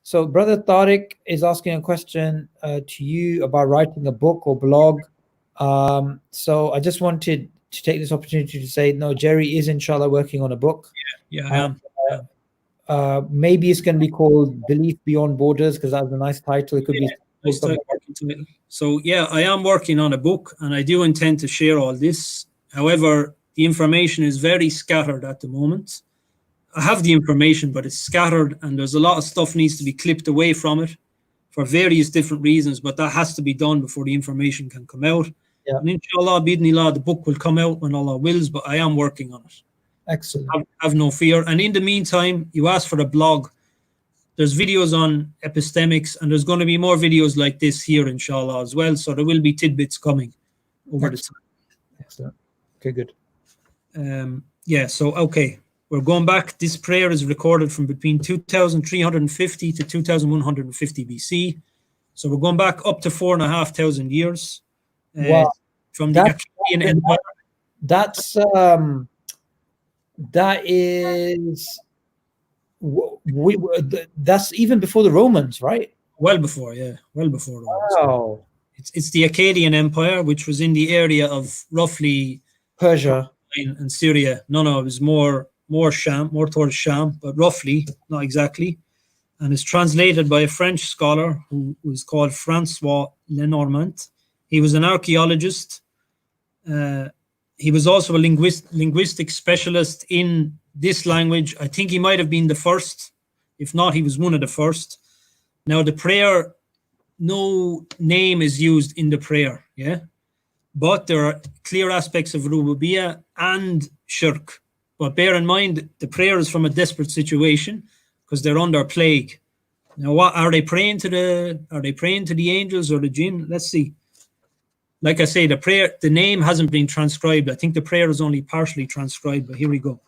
S1: So Brother Tariq is asking a question to you about writing a book or blog. So I just wanted to take this opportunity to say, no, Jerry is inshallah working on a book.
S2: Yeah, I am.
S1: Maybe it's going to be called Belief Beyond Borders, because that's a nice title. It could be.
S2: Nice title. So yeah, I am working on a book, and I do intend to share all this. However, the information is very scattered at the moment. I have the information, but it's scattered, and there's a lot of stuff needs to be clipped away from it for various different reasons, but that has to be done before the information can come out.
S1: Yeah.
S2: And inshallah, bidnillah, the book will come out when Allah wills, but I am working on it.
S1: Excellent.
S2: Have no fear. And in the meantime, you asked for a blog. There's videos on epistemics, and there's going to be more videos like this here, inshallah, as well. So there will be tidbits coming over the time.
S1: Excellent. Okay, good.
S2: Yeah, so, okay. We're going back. This prayer is recorded from between 2350 to 2150 BC. So we're going back up to 4,500 years.
S1: Wow.
S2: From the Akkadian Empire.
S1: That is, that's even before the Romans, right?
S2: Well before, yeah. Well before Romans.
S1: Wow.
S2: It's the Akkadian Empire, which was in the area of roughly
S1: Persia
S2: and Syria. No, it was more Sham, more towards Sham, but roughly, not exactly. And it's translated by a French scholar who was called Francois Lenormand. He was an archaeologist. He was also a linguistic specialist in this language. I think he might have been the first. If not, he was one of the first. Now, the prayer, no name is used in the prayer, yeah? But there are clear aspects of rububiyyah and shirk. But bear in mind, the prayer is from a desperate situation because they're under plague. Now, what are they praying to the angels or the jinn? Let's see. Like I say, the name hasn't been transcribed. I think the prayer is only partially transcribed, but here we go.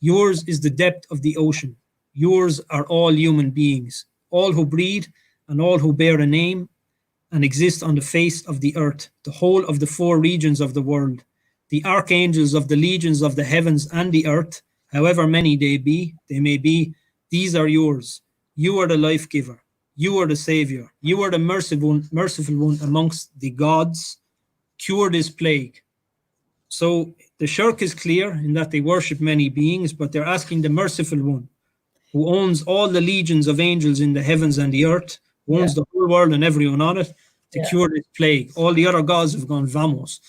S2: Yours is the depth of the ocean. Yours are all human beings, all who breed and all who bear a name and exist on the face of the earth, the whole of the four regions of the world, the archangels of the legions of the heavens and the earth, however many they may be, these are yours. You are the life giver. You are the savior. You are the merciful one amongst the gods. Cure this plague. So the shirk is clear in that they worship many beings, but they're asking the merciful one who owns all the legions of angels in the heavens and the earth, who owns the whole world and everyone on it, to cure this plague. All the other gods have gone vamos.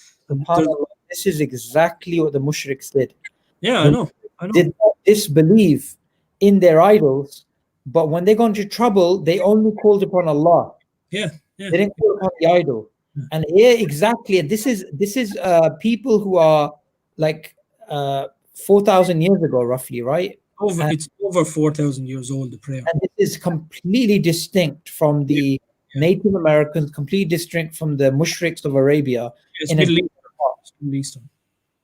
S1: This is exactly what the mushriks did.
S2: Yeah, I know.
S1: Did not disbelieve in their idols, but when they got into trouble, they only called upon Allah.
S2: Yeah.
S1: They didn't call upon the idol. And here exactly, this is people who are like 4,000 years ago, roughly, right?
S2: It's over 4,000 years old, the prayer.
S1: And this is completely distinct from the Native Americans, completely distinct from the mushriks of Arabia.
S2: It's Middle Eastern.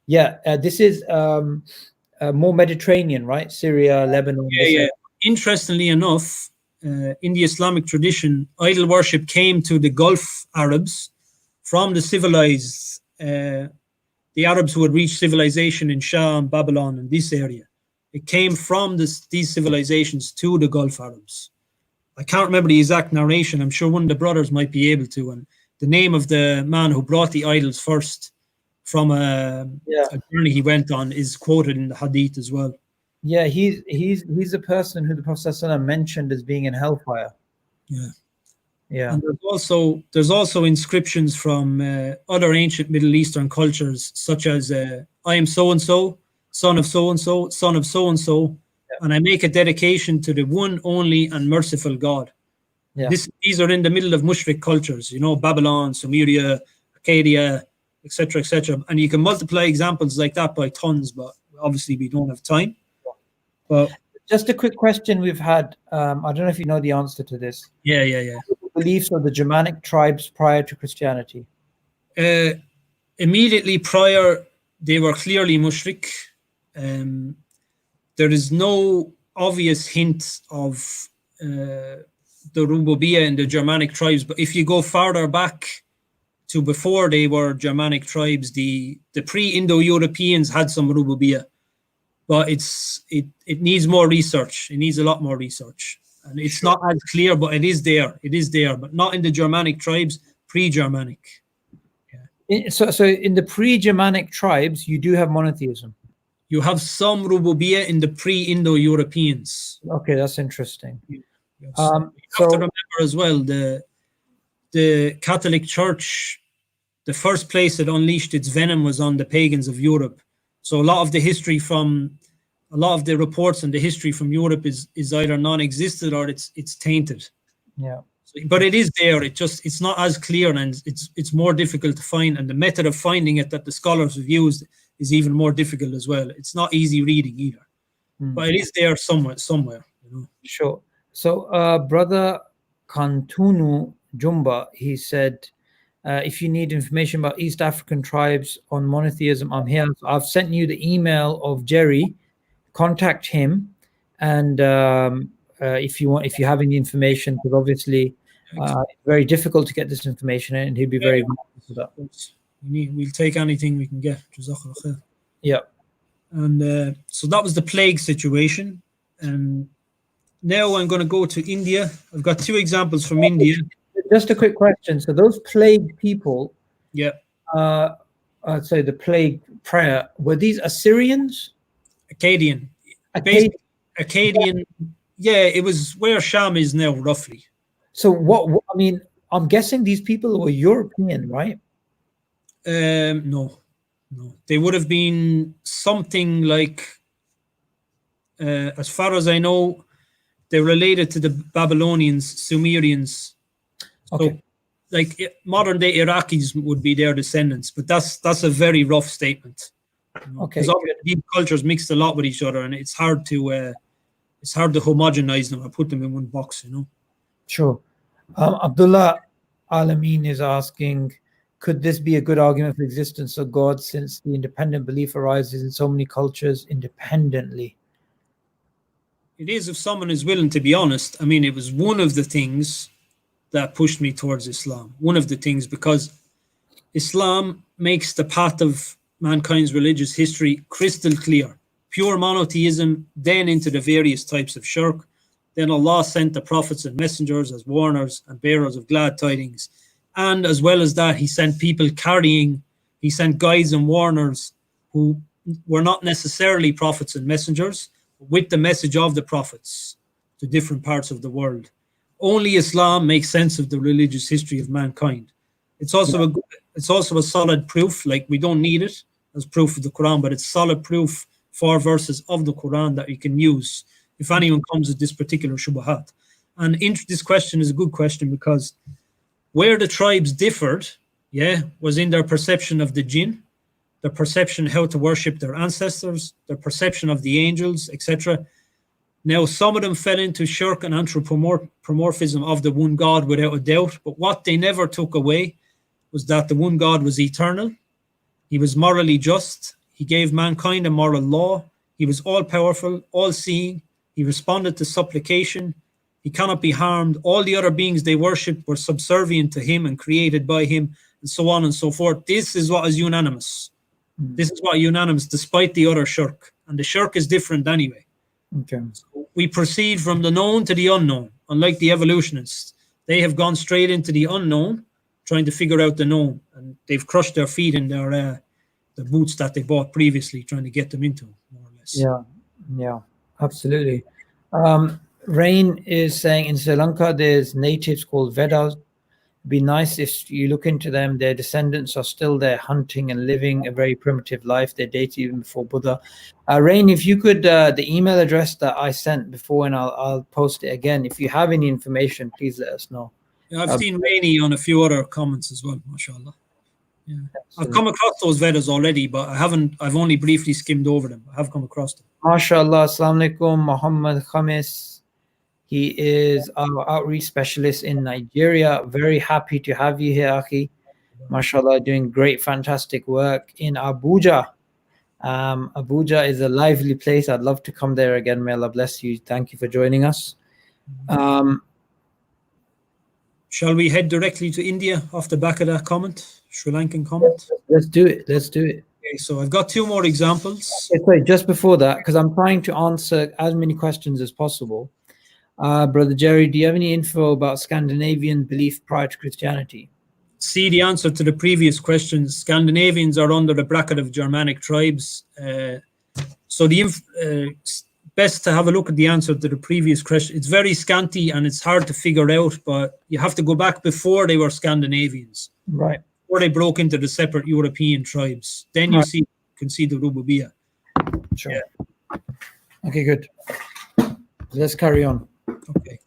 S1: Yeah, this is more Mediterranean, right? Syria, Lebanon.
S2: Yeah. Interestingly enough, in the Islamic tradition, idol worship came to the Gulf Arabs from the civilized, the Arabs who had reached civilization in Sham, Babylon, and this area. It came from these civilizations to the Gulf Arabs. I can't remember the exact narration. I'm sure one of the brothers might be able to. And the name of the man who brought the idols first from a journey he went on is quoted in the Hadith as well.
S1: Yeah, he's a person who the Prophet ﷺ mentioned as being in hellfire. Yeah.
S2: And there's also inscriptions from other ancient Middle Eastern cultures, such as I am so and so, son of so and so, son of so and so, and I make a dedication to the one, only, and merciful God.
S1: Yeah.
S2: These are in the middle of mushrik cultures, Babylon, Sumeria, Arcadia, etc., etc. And you can multiply examples like that by tons, but obviously we don't have time. But
S1: just a quick question we've had. I don't know if you know the answer to this.
S2: Yeah.
S1: Beliefs of the Germanic tribes prior to Christianity.
S2: Immediately prior, they were clearly mushrik. There is no obvious hint of the Rububiyyah in the Germanic tribes, but if you go farther back to before they were Germanic tribes, the pre-Indo-Europeans had some Rububiyyah, but it needs more research. It needs a lot more research, and it's not as clear, but it is there. It is there, but not in the Germanic tribes, pre-Germanic.
S1: So in the pre-Germanic tribes, you do have monotheism.
S2: You have some Rububiyyah in the pre-Indo-Europeans.
S1: Okay, that's interesting.
S2: You have to remember as well, the Catholic Church, the first place it unleashed its venom was on the pagans of Europe. So a lot of the reports and the history from Europe is either non-existent or it's tainted.
S1: Yeah.
S2: But it is there. It's not as clear, and it's more difficult to find. And the method of finding it that the scholars have used is even more difficult as well. It's not easy reading either, but it is there somewhere.
S1: Sure. So, Brother Kantunu Jumba, he said, if you need information about East African tribes on monotheism, I'm here. So I've sent you the email of Jerry. Contact him, and if you have any information, because obviously it's very difficult to get this information, and he'll be very grateful for that.
S2: We'll take anything we can get.
S1: Yeah.
S2: And so that was the plague situation. And now I'm going to go to India. I've got two examples from India.
S1: Just a quick question. So those plague people,
S2: yeah,
S1: so the plague prayer, were these Assyrians?
S2: Akkadian. Yeah, it was where Sham is now, roughly.
S1: So what I mean, I'm guessing these people were European, right?
S2: No. They would have been something like, as far as I know, they're related to the Babylonians, Sumerians.
S1: Okay.
S2: So, like modern day Iraqis would be their descendants, but that's a very rough statement.
S1: Okay.
S2: Because these cultures mixed a lot with each other, and it's hard to homogenize them or put them in one box.
S1: Sure. Abdullah Alameen is asking, could this be a good argument for the existence of God, since the independent belief arises in so many cultures independently?
S2: It is, if someone is willing to be honest. I mean, it was one of the things that pushed me towards Islam. One of the things, because Islam makes the path of mankind's religious history crystal clear. Pure monotheism, then into the various types of shirk. Then Allah sent the prophets and messengers as warners and bearers of glad tidings. And as well as that, he sent guides and warners who were not necessarily prophets and messengers, with the message of the prophets to different parts of the world. Only Islam makes sense of the religious history of mankind. It's also a solid proof. Like, we don't need it as proof of the Quran, but it's solid proof for verses of the Quran that you can use if anyone comes with this particular shubahat. And this question is a good question, because where the tribes differed, was in their perception of the jinn, their perception how to worship their ancestors, their perception of the angels, etc. Now, some of them fell into shirk and anthropomorphism of the one God without a doubt, but what they never took away was that the one God was eternal. He was morally just. He gave mankind a moral law. He was all-powerful, all-seeing. He responded to supplication. He cannot be harmed. All the other beings they worshipped were subservient to him and created by him, and so on and so forth. This is what is unanimous. This is what unanimous, despite the other shirk. And the shirk is different anyway.
S1: Okay.
S2: So we proceed from the known to the unknown. Unlike the evolutionists, they have gone straight into the unknown, trying to figure out the known, and they've crushed their feet in their the boots that they bought previously, trying to get them into, more or less.
S1: Yeah, absolutely. Rain is saying in Sri Lanka there's natives called Vedas. be nice if you look into them. Their descendants are still there hunting and living a very primitive life. They dated even before Buddha. Rain, if you could, the email address that I sent before, and I'll post it again. If you have any information, please let us know.
S2: Yeah, I've seen Rainy on a few other comments as well, mashallah. Yeah. I've come across those Vedas already, but I've only briefly skimmed over them. I have come across them.
S1: MashaAllah, Assalamu alaikum, Muhammad Khamis. He is our outreach specialist in Nigeria. Very happy to have you here, Aki. MashaAllah, doing great, fantastic work in Abuja. Abuja is a lively place. I'd love to come there again. May Allah bless you. Thank you for joining us.
S2: Shall we head directly to India off the back of that comment, Sri Lankan comment?
S1: Let's do it. Let's do it.
S2: Okay, so I've got two more examples.
S1: Okay, wait, just before that, because I'm trying to answer as many questions as possible. Brother Jerry, do you have any info about Scandinavian belief prior to Christianity?
S2: See the answer to the previous questions. Scandinavians are under the bracket of Germanic tribes. So the best to have a look at the answer to the previous question. It's very scanty and it's hard to figure out, but you have to go back before they were Scandinavians.
S1: Right.
S2: Before they broke into the separate European tribes. Then you can see the Rububiyya.
S1: Sure. Yeah. Okay, good. Let's carry on.
S2: Okay.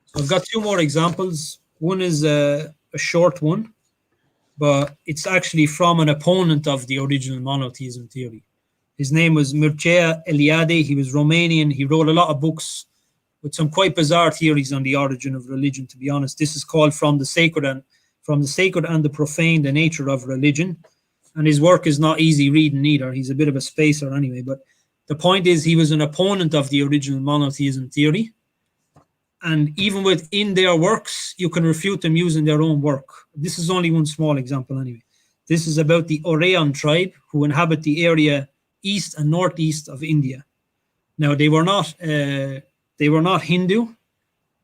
S2: So I've got two more examples. One is a short one, but it's actually from an opponent of the original monotheism theory. His name was Mircea Eliade. He was Romanian. He wrote a lot of books with some quite bizarre theories on the origin of religion, to be honest. This is called From the Sacred and the Profane, the Nature of Religion. And his work is not easy reading either. He's a bit of a spacer anyway. But the point is he was an opponent of the original monotheism theory. And even within their works, you can refute them using their own work. This is only one small example anyway. This is about the Oraon tribe who inhabit the area east and northeast of India. Now, they were not Hindu.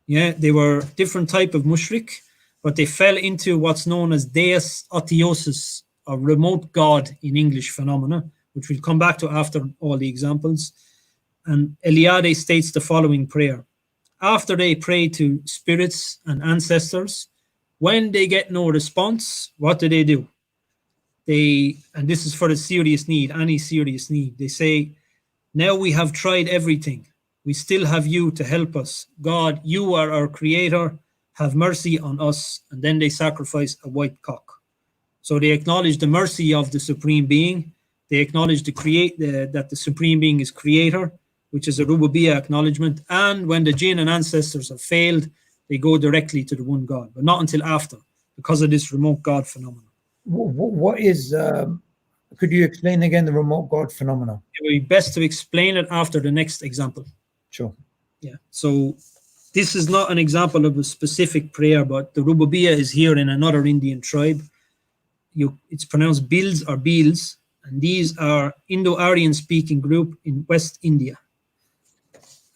S2: Yeah, they were different type of mushrik, but they fell into what's known as Deus Atheosis, or remote God in English phenomena, which we'll come back to after all the examples. And Eliade states the following prayer. After they pray to spirits and ancestors, when they get no response, what do? And this is for the serious need, any serious need. They say, now we have tried everything. We still have you to help us. God, you are our creator. Have mercy on us. And then they sacrifice a white cock. So they acknowledge the mercy of the Supreme Being. They acknowledge that the Supreme Being is creator, which is a Rububiyya acknowledgement. And when the jinn and ancestors have failed, they go directly to the one God, but not until after, because of this remote God phenomenon.
S1: What is, could you explain again the remote God phenomenon?
S2: It would be best to explain it after the next example.
S1: Sure.
S2: Yeah. So this is not an example of a specific prayer, but the Rububiyya is here in another Indian tribe. It's pronounced Bils or Beals, and these are Indo-Aryan speaking group in West India.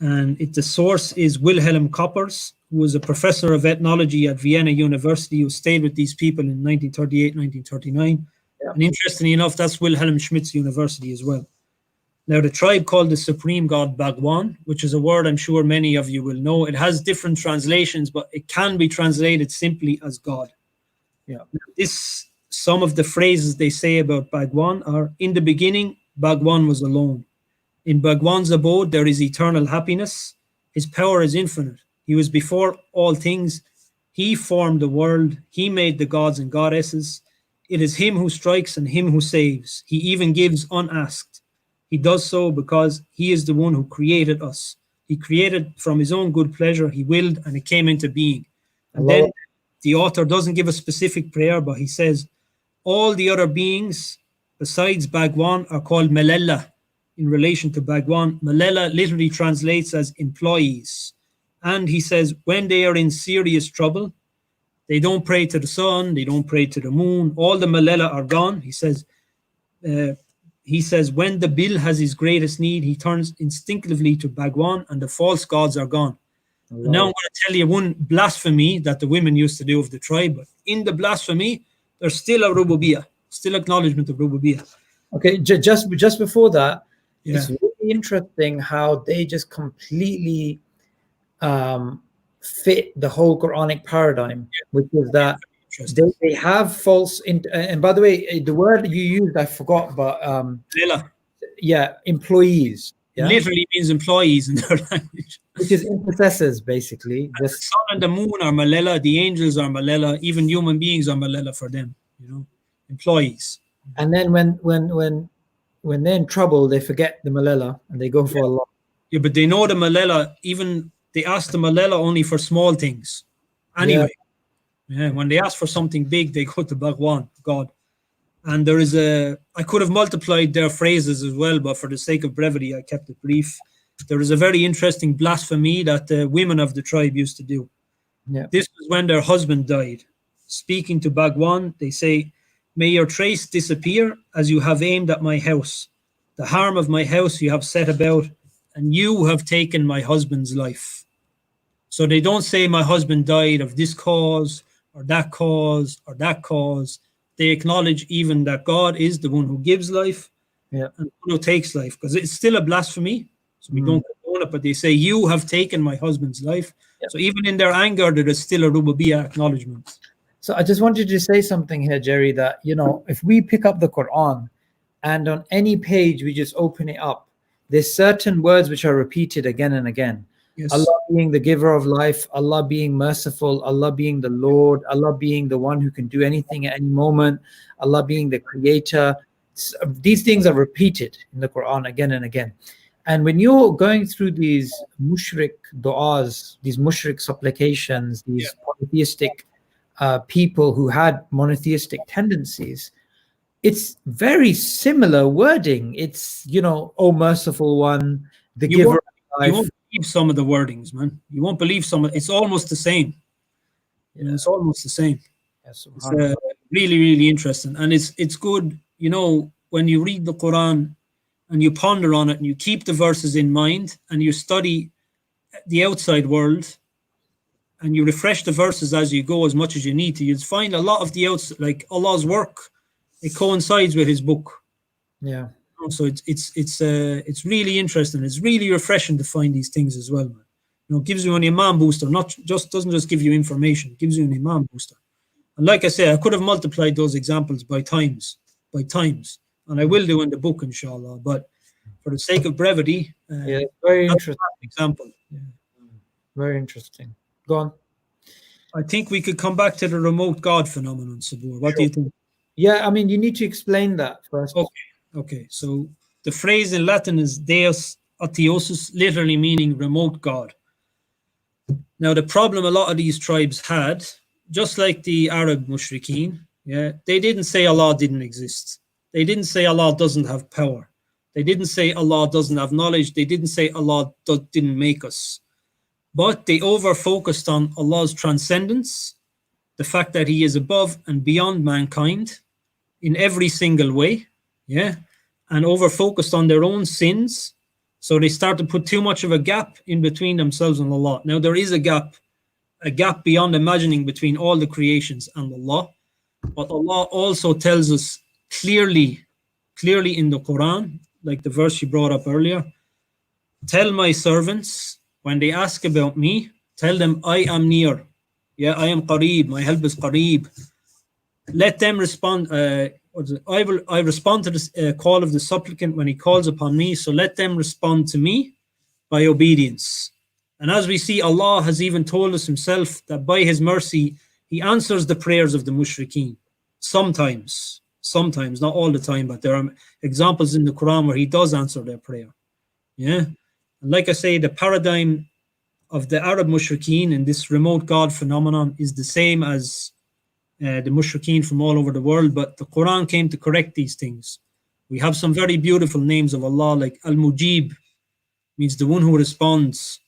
S2: And the source is Wilhelm Koppers, who was a professor of ethnology at Vienna University, who stayed with these people in 1938, 1939. Yeah. And interestingly enough, that's Wilhelm Schmidt's university as well. Now, the tribe called the Supreme God Bhagwan, which is a word I'm sure many of you will know. It has different translations, but it can be translated simply as God. Yeah. Some of the phrases they say about Bhagwan are, in the beginning, Bhagwan was alone. In Bhagwan's abode, there is eternal happiness. His power is infinite. He was before all things. He formed the world. He made the gods and goddesses. It is him who strikes and him who saves. He even gives unasked. He does so because he is the one who created us. He created from his own good pleasure. He willed and it came into being. And then the author doesn't give a specific prayer, but he says, all the other beings besides Bhagwan are called Melella. In relation to Bhagwan, Melella literally translates as employees. And he says, when they are in serious trouble, they don't pray to the sun, they don't pray to the moon. All the Melella are gone. He says, when the Bil has his greatest need, he turns instinctively to Bhagwan and the false gods are gone. And now I'm going to tell you one blasphemy that the women used to do of the tribe. But in the blasphemy, there's still a Rububiyya, still acknowledgement of Rububiyya.
S1: Okay, just before that, it's really interesting how they just completely fit the whole Quranic paradigm, which is that they have false. And by the way, the word you used, I forgot, but yeah, employees. Yeah?
S2: Literally means employees in their language.
S1: Which is intercessors, basically.
S2: The sun and the moon are Malela, the angels are Malela, even human beings are Malela for them, employees.
S1: And then when they're in trouble, they forget the Malela and they go for Allah.
S2: Yeah, but they know the Malela, even they ask the Malela only for small things. Anyway, when they ask for something big, they go to Bhagwan, God. And there is I could have multiplied their phrases as well, but for the sake of brevity, I kept it brief. There is a very interesting blasphemy that the women of the tribe used to do.
S1: Yeah.
S2: This was when their husband died. Speaking to Bhagwan, they say, "May your trace disappear as you have aimed at my house. The harm of my house you have set about, and you have taken my husband's life." So they don't say my husband died of this cause or that cause or that cause. They acknowledge even that God is the one who gives life and the one who takes life, because it's still a blasphemy. So we don't condone it, but they say, "You have taken my husband's life." So even in their anger, there is still a rububiyyah acknowledgement.
S1: So I just wanted to say something here, Jerry, that, if we pick up the Quran and on any page we just open it up, there's certain words which are repeated again and again. Yes. Allah being the giver of life, Allah being merciful, Allah being the Lord, Allah being the one who can do anything at any moment, Allah being the creator. These things are repeated in the Quran again and again. And when you're going through these mushrik du'as, these mushrik supplications, these polytheistic people who had monotheistic tendencies, it's very similar wording. It's, "Oh merciful one, the giver of life."
S2: You won't believe some of the wordings, man. You won't believe some it's almost the same. It's almost the same. Yes, it's really, really interesting. And it's good, when you read the Quran and you ponder on it and you keep the verses in mind and you study the outside world and you refresh the verses as you go as much as you need to, you'll find a lot of the like Allah's work, it coincides with his book.
S1: Yeah.
S2: So it's really interesting. It's really refreshing to find these things as well, man. It gives you an Imam booster, doesn't just give you information, it gives you an Imam booster. And like I say, I could have multiplied those examples by times, and I will do in the book, inshallah. But for the sake of brevity,
S1: very interesting
S2: example. Yeah.
S1: Very interesting. Go on.
S2: I think we could come back to the remote God phenomenon, Sabur. What do you think?
S1: Yeah, you need to explain that first.
S2: Okay. So the phrase in Latin is Deus Atheosus, literally meaning remote God. Now, the problem a lot of these tribes had, just like the Arab mushrikeen, they didn't say Allah didn't exist. They didn't say Allah doesn't have power. They didn't say Allah doesn't have knowledge. They didn't say Allah didn't make us. But they over-focused on Allah's transcendence, the fact that He is above and beyond mankind in every single way, and over-focused on their own sins. So they start to put too much of a gap in between themselves and Allah. Now, there is a gap beyond imagining between all the creations and Allah. But Allah also tells us clearly in the Quran, like the verse you brought up earlier, "Tell my servants, when they ask about me, tell them I am near. I am qareeb, my help is qareeb. Let them respond. I respond to the call of the supplicant when he calls upon me, so let them respond to me by obedience." And as we see, Allah has even told us himself that by his mercy, he answers the prayers of the mushrikeen. Sometimes, not all the time, but there are examples in the Quran where he does answer their prayer. And like I say, the paradigm of the Arab mushrikeen in this remote God phenomenon is the same as the mushrikeen from all over the world, but the Quran came to correct these things. We have some very beautiful names of Allah, like Al-Mujib, means the one who responds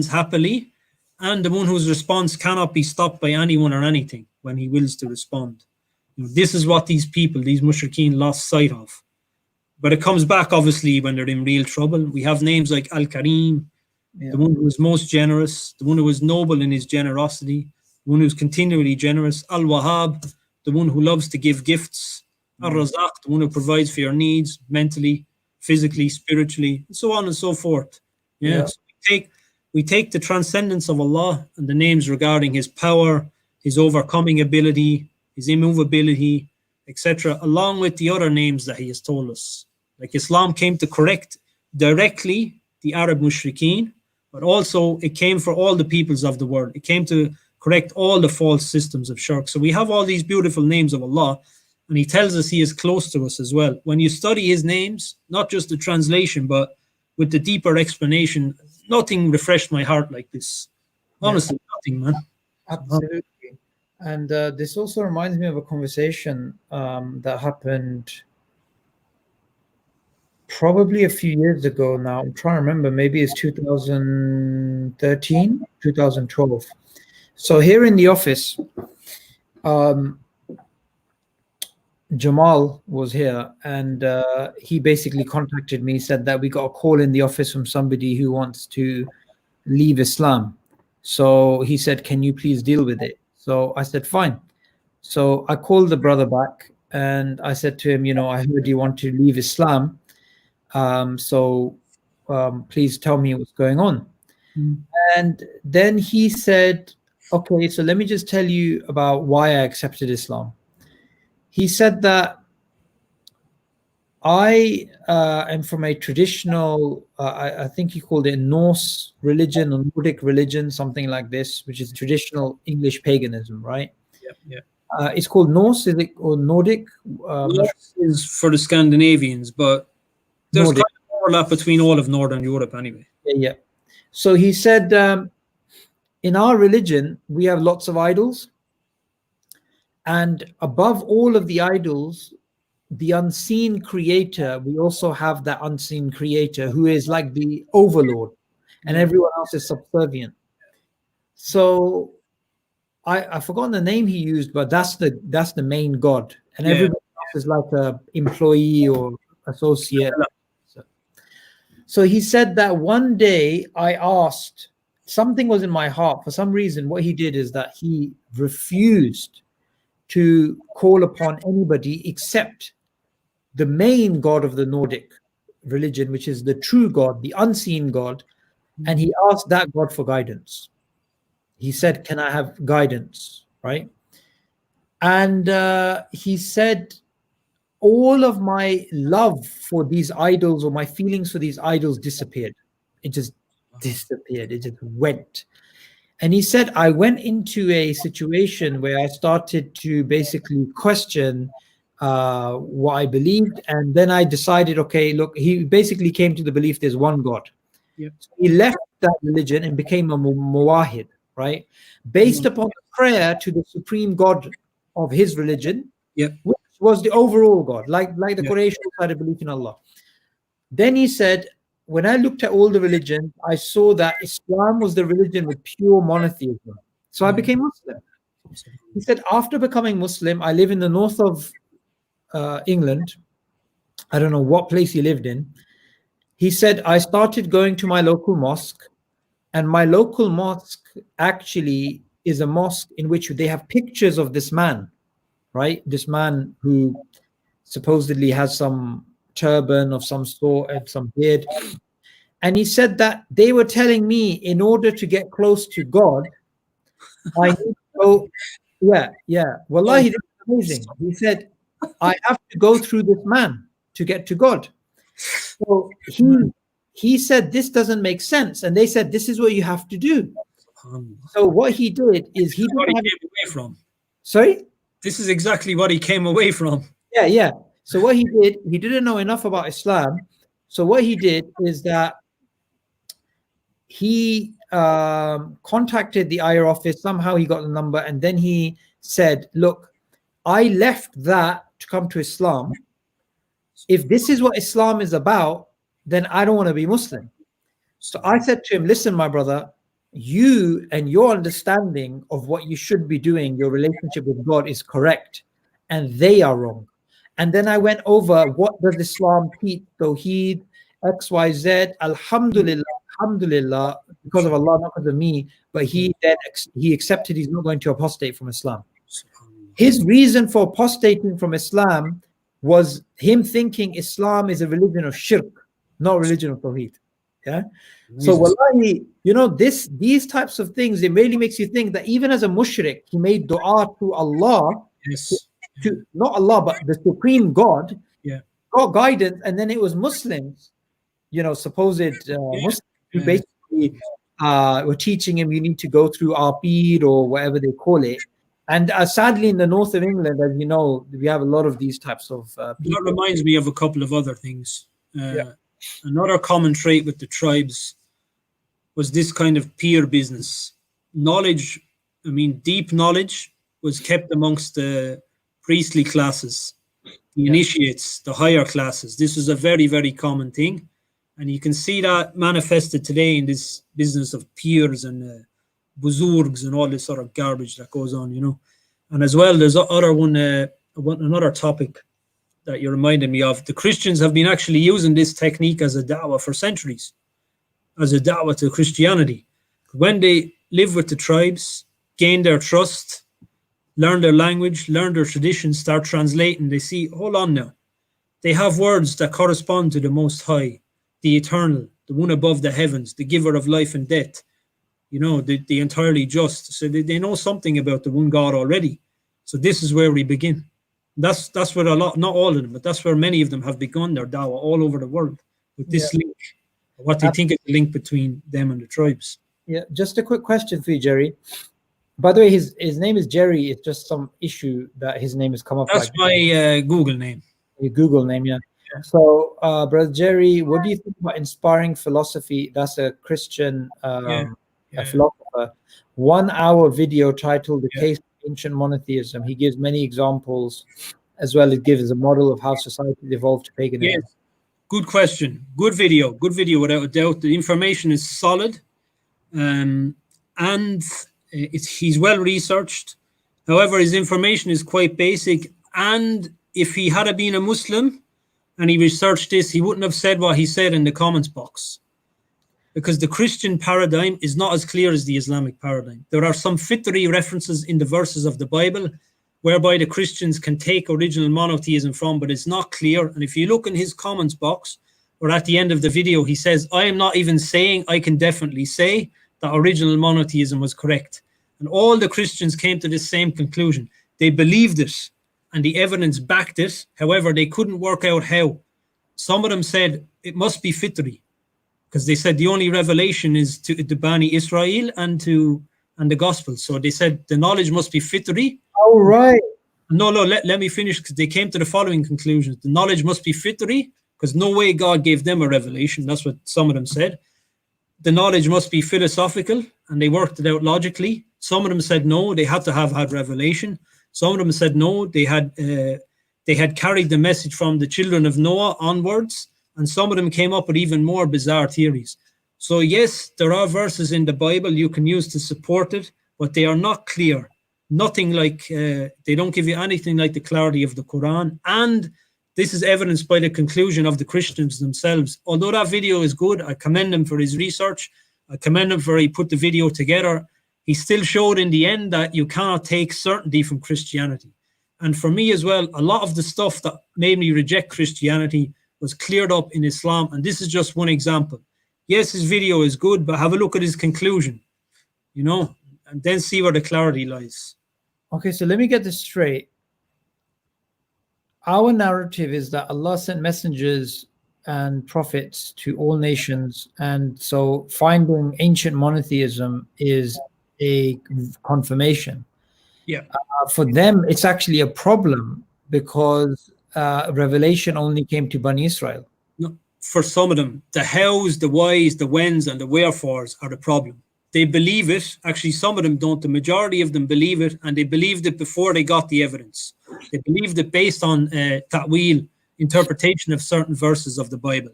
S2: happily, and the one whose response cannot be stopped by anyone or anything when he wills to respond. This is what these people, these mushrikeen, lost sight of. But it comes back, obviously, when they're in real trouble. We have names like Al-Kareem, the one who is most generous, the one who is noble in his generosity, the one who's continually generous. Al-Wahhab, the one who loves to give gifts. Al-Razaq, the one who provides for your needs, mentally, physically, spiritually, and so on and so forth. So we take we take the transcendence of Allah and the names regarding His power, His overcoming ability, His immovability, etc., along with the other names that He has told us. Like Islam came to correct directly the Arab mushrikeen, but also it came for all the peoples of the world. It came to correct all the false systems of shirk. So we have all these beautiful names of Allah, and He tells us He is close to us as well. When you study His names, not just the translation, but with the deeper explanation, nothing refreshed my heart like this. Honestly, nothing, man.
S1: Absolutely. And this also reminds me of a conversation that happened probably a few years ago now. I'm trying to remember, maybe it's 2013, 2012. So here in the office, Jamal was here, and he basically contacted me, said that we got a call in the office from somebody who wants to leave Islam. So he said, can you please deal with it? So I said, fine. So I called the brother back and I said to him, I heard you want to leave Islam. Please tell me what's going on. And then he said, okay, so let me just tell you about why I accepted Islam. He said that I am from a traditional, I think he called it Norse religion or Nordic religion, something like this, which is traditional English paganism, right?
S2: Yeah.
S1: It's called Norse, is it, or Nordic?
S2: Norse is for the Scandinavians, but there's
S1: Nordic.
S2: kind of overlap between all of Northern Europe anyway.
S1: Yeah. So he said, in our religion, we have lots of idols. And above all of the idols, the unseen creator, we also have that unseen creator who is like the overlord, and everyone else is subservient. So I've forgotten the name he used, but that's the main god, and everybody else is like a employee or associate. So he said that one day I asked, something was in my heart for some reason. What he did is that he refused to call upon anybody except the main God of the Nordic religion, which is the true God, the unseen God. And he asked that God for guidance. He said, can I have guidance, right? And he said, all of my love for these idols or my feelings for these idols disappeared. It just disappeared. It just went. And he said, I went into a situation where I started to basically question what I believed. And then I decided, okay, look, he basically came to the belief there's one God.
S2: Yep.
S1: So he left that religion and became a muwahid, right? Based upon prayer to the Supreme God of his religion, which was the overall God, like the Quraysh had a belief in Allah. Then he said, when I looked at all the religions, I saw that Islam was the religion with pure monotheism. So I became Muslim. He said, after becoming Muslim, I live in the north of England. I don't know what place he lived in. He said, I started going to my local mosque, and my local mosque actually is a mosque in which they have pictures of this man, right? This man who supposedly has some turban of some sort and some beard. And he said that they were telling me, in order to get close to God, I need to go. Wallahi, this is amazing. He said, I have to go through this man to get to God. So he said, this doesn't make sense. And they said, this is what you have to do. So what he did is he
S2: came away from.
S1: Sorry?
S2: This is exactly what he came away from.
S1: Yeah. So what he did, he didn't know enough about Islam. So what he did is that he contacted the IR office. Somehow he got the number, and then he said, look, I left that to come to Islam. If this is what Islam is about, then I don't want to be Muslim. So I said to him, listen, my brother, you and your understanding of what you should be doing, your relationship with God is correct, and they are wrong. And then I went over, what does Islam teach? Tawheed, XYZ, alhamdulillah, because of Allah, not because of me. But he accepted he's not going to apostate from Islam. His reason for apostating from Islam was him thinking Islam is a religion of shirk, not a religion of Tawheed. Yeah. So wallahi, these types of things, it really makes you think that even as a mushrik, he made dua to Allah, to not Allah, but the Supreme God, got guidance, and then it was Muslims, supposed Muslims who basically were teaching him, you need to go through Arpid or whatever they call it. And sadly, in the north of England, as you know, we have a lot of these types of people.
S2: That reminds me of a couple of other things. Another common trait with the tribes was this kind of peer business. Knowledge, deep knowledge was kept amongst the priestly classes, the initiates, the higher classes. This was a very, very common thing. And you can see that manifested today in this business of peers and buzurgs and all this sort of garbage that goes on, And as well, there's another topic that you reminded me of. The Christians have been actually using this technique as a da'wah for centuries, as a da'wah to Christianity. When they live with the tribes, gain their trust, learn their language, learn their traditions, start translating, they see, hold on now, they have words that correspond to the Most High, the Eternal, the one above the heavens, the giver of life and death, the entirely just. So they know something about the one God already. So this is where we begin. That's where a lot, not all of them, but that's where many of them have begun their dawah all over the world with this link, what they think is the link between them and the tribes.
S1: Yeah, just a quick question for you, Jerry. By the way, his name is Jerry. It's just some issue that his name has come up.
S2: That's my Google name.
S1: Your Google name, yeah. So, Brother Jerry, what do you think about Inspiring Philosophy? That's a Christian a philosopher. 1 hour video titled The Case of Ancient Monotheism. He gives many examples, as well as gives a model of how society evolved to paganism.
S2: Yes. Good question. Good video without a doubt. The information is solid, and he's well researched. However, his information is quite basic, and if he had been a Muslim and he researched this, he wouldn't have said what he said in the comments box, because the Christian paradigm is not as clear as the Islamic paradigm. There are some Fitrah references in the verses of the Bible whereby the Christians can take original monotheism from, but it's not clear. And if you look in his comments box, or at the end of the video, he says, I am not even saying, I can definitely say that original monotheism was correct. And all the Christians came to the same conclusion. They believed it, and the evidence backed it. However, they couldn't work out how. Some of them said it must be Fitrah, because they said the only revelation is to the Bani Israel and the gospel. So they said the knowledge must be Fitrah.
S1: Oh, right.
S2: No, let me finish, because they came to the following conclusions. The knowledge must be Fitrah, because no way God gave them a revelation. That's what some of them said. The knowledge must be philosophical, and they worked it out logically. Some of them said no, they had to have had revelation. Some of them said no, they had carried the message from the children of Noah onwards, and some of them came up with even more bizarre theories. So yes, there are verses in the Bible you can use to support it, but they are not clear. Nothing like, they don't give you anything like the clarity of the Quran. And this is evidenced by the conclusion of the Christians themselves. Although that video is good, I commend him for his research. I commend him for he put the video together. He still showed in the end that you cannot take certainty from Christianity. And for me as well, a lot of the stuff that made me reject Christianity was cleared up in Islam. And this is just one example. Yes, his video is good, but have a look at his conclusion, and then see where the clarity lies.
S1: Okay, so let me get this straight. Our narrative is that Allah sent messengers and prophets to all nations, and so finding ancient monotheism is a confirmation.
S2: Yeah.
S1: For them, it's actually a problem because revelation only came to Bani Israel.
S2: No, for some of them, the hows, the whys, the whens, and the wherefores are the problem. They believe it. Actually, some of them don't. The majority of them believe it, and they believed it before they got the evidence. They believed it based on ta'wil, interpretation of certain verses of the Bible.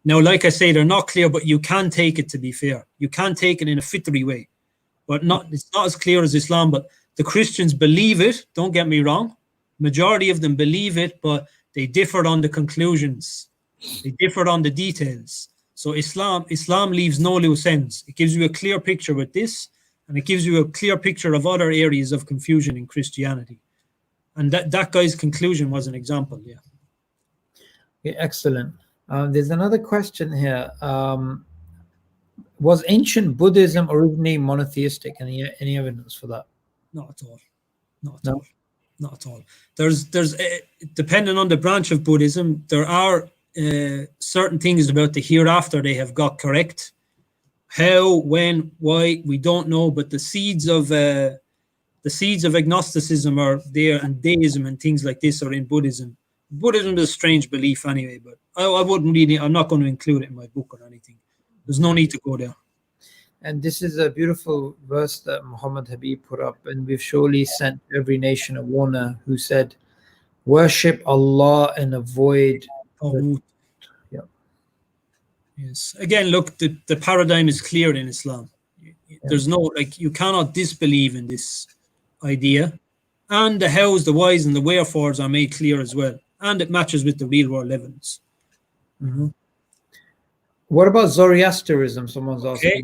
S2: Now, like I say, they're not clear, but you can take it, to be fair. You can take it in a Fitrah way, but it's not as clear as Islam. But the Christians believe it, don't get me wrong. Majority of them believe it, but they differed on the conclusions. They differed on the details. So Islam leaves no loose ends. It gives you a clear picture with this, and it gives you a clear picture of other areas of confusion in Christianity. And that guy's conclusion was an example, yeah.
S1: Okay, excellent. There's another question here. Was ancient Buddhism originally monotheistic? Any evidence for that?
S2: Not at all. Not at all. Not at all. There's depending on the branch of Buddhism, there are certain things about the hereafter they have got correct. How, when, why, we don't know, but the seeds of agnosticism are there, and deism and things like this are in Buddhism. Buddhism is a strange belief anyway, but I wouldn't really, I'm not going to include it in my book or anything. There's no need to go there.
S1: And this is a beautiful verse that Muhammad Habib put up, and we've surely sent every nation a warner who said, worship Allah and avoid
S2: yeah. Yes. Again, look, the paradigm is clear in Islam. There's no, like, you cannot disbelieve in this idea. And the hows, the whys, and the wherefores are made clear as well. And it matches with the real world evidence.
S1: Mm-hmm. What about Zoroastrianism? Someone's asking.
S2: Okay.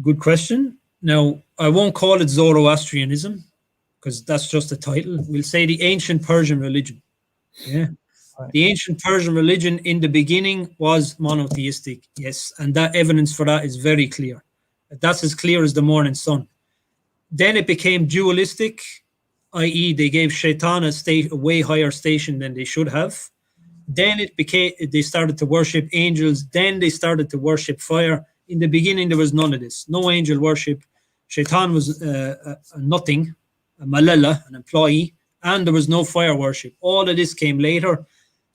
S2: Good question. Now, I won't call it Zoroastrianism because that's just a title. We'll say the ancient Persian religion. Yeah.
S1: Right.
S2: The ancient Persian religion in the beginning was monotheistic. Yes. And that evidence for that is very clear. That's as clear as the morning sun. Then it became dualistic, i.e. they gave Shaitan a way higher station than they should have. Then they started to worship angels. Then they started to worship fire. In the beginning, there was none of this. No angel worship. Shaitan was a nothing, a malala, an employee, and there was no fire worship. All of this came later.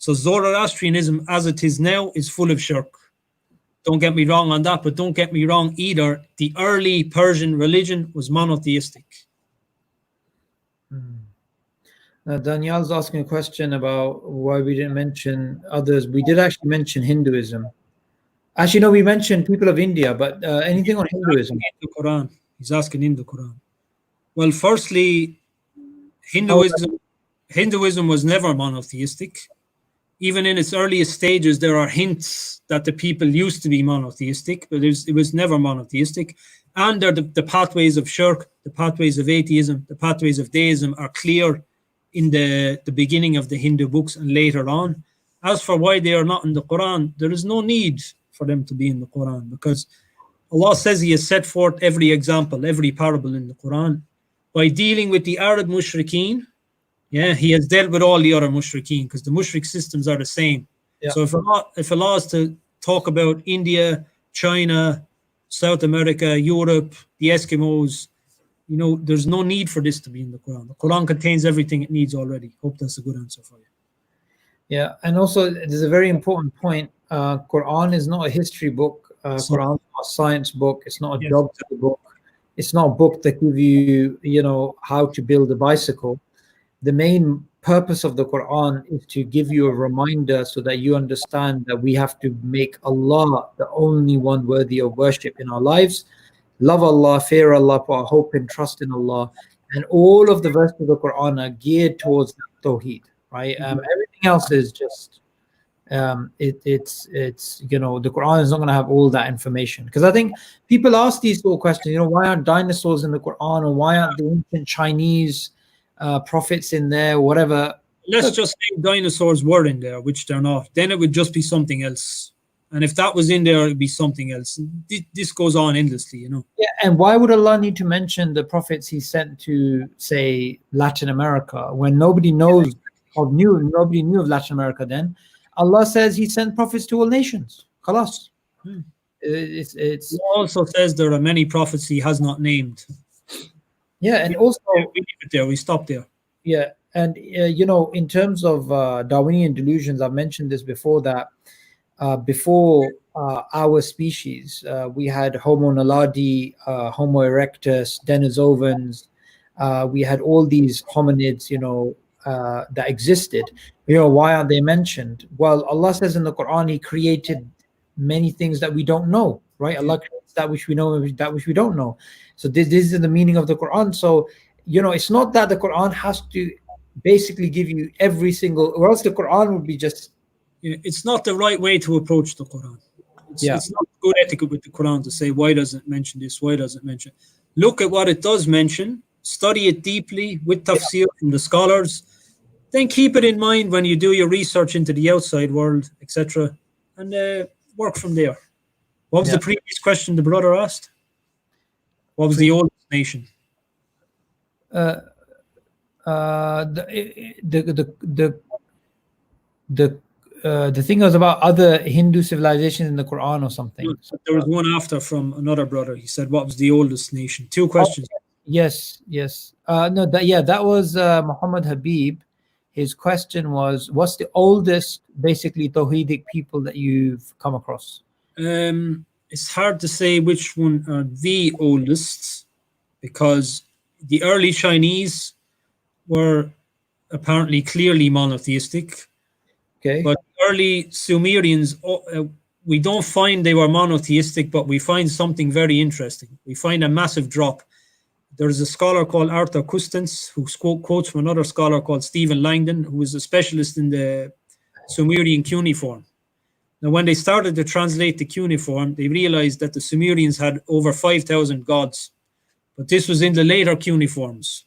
S2: So Zoroastrianism, as it is now, is full of shirk. Don't get me wrong on that, but don't get me wrong either. The early Persian religion was monotheistic.
S1: Danielle's asking a question about why we didn't mention others. We did actually mention Hinduism. Actually, no, we mentioned people of India, but anything on Hinduism?
S2: In the Quran. He's asking in the Quran. Well, firstly, Hinduism was never monotheistic. Even in its earliest stages, there are hints that the people used to be monotheistic, but it was never monotheistic. And the pathways of shirk, the pathways of atheism, the pathways of deism are clear in the beginning of the Hindu books and later on. As for why they are not in the Quran, there is no need for them to be in the Quran, because Allah says He has set forth every example, every parable in the Quran. By dealing with the Arab mushrikeen, He has dealt with all the other mushrikeen, because the mushrik systems are the same. Yeah. So if Allah is to talk about India, China, South America, Europe, the Eskimos, there's no need for this to be in the Quran. The Quran contains everything it needs already. Hope that's a good answer for you.
S1: Yeah, and also there's a very important point. Quran is not a history book. Quran is not a science book. It's not a geography book. It's not a book that gives you, how to build a bicycle. The main purpose of the Quran is to give you a reminder so that you understand that we have to make Allah the only one worthy of worship in our lives. Love Allah, fear Allah, put our hope and trust in Allah. And all of the verses of the Quran are geared towards Tawheed, right? Everything else is just, it's the Quran is not going to have all that information. Because I think people ask these sort of questions, why aren't dinosaurs in the Quran, or why aren't the ancient Chinese prophets in there, whatever.
S2: Let's just say dinosaurs were in there, which they're not. Then it would just be something else. And if that was in there, it'd be something else. This goes on endlessly,
S1: Yeah, and why would Allah need to mention the prophets He sent to, say, Latin America, when nobody knows nobody knew of Latin America then? Allah says He sent prophets to all nations. Khalas.
S2: It also says there are many prophets He has not named.
S1: Yeah, and also
S2: we leave it there. We stop there.
S1: Yeah, and in terms of Darwinian delusions, I've mentioned this before, that before our species, we had Homo naledi, Homo erectus, Denisovans. We had all these hominids, that existed. Why aren't they mentioned? Well, Allah says in the Quran He created many things that we don't know, right? Allah creates that which we know and that which we don't know. So this is the meaning of the Quran. So, it's not that the Quran has to basically give you every single, or else the Quran would be just...
S2: It's not the right way to approach the Quran. It's not good etiquette with the Quran to say, why doesn't it mention this? Why doesn't it mention? Look at what it does mention, study it deeply with tafsir from the scholars, then keep it in mind when you do your research into the outside world, etc., and work from there. What was the previous question the brother asked? What was the oldest nation?
S1: The thing was about other Hindu civilizations in the Quran or something.
S2: There was one after from another brother. He said, "What was the oldest nation?" Two questions.
S1: Yes. No, that was Muhammad Habib. His question was, what's the oldest, basically, Tawhidic people that you've come across?
S2: It's hard to say which one are the oldest, because the early Chinese were apparently clearly monotheistic.
S1: Okay.
S2: But early Sumerians, we don't find they were monotheistic, but we find something very interesting. We find a massive drop. There's a scholar called Arthur Custance who quotes from another scholar called Stephen Langdon, who was a specialist in the Sumerian cuneiform. Now, when they started to translate the cuneiform, they realized that the Sumerians had over 5,000 gods. But this was in the later cuneiforms.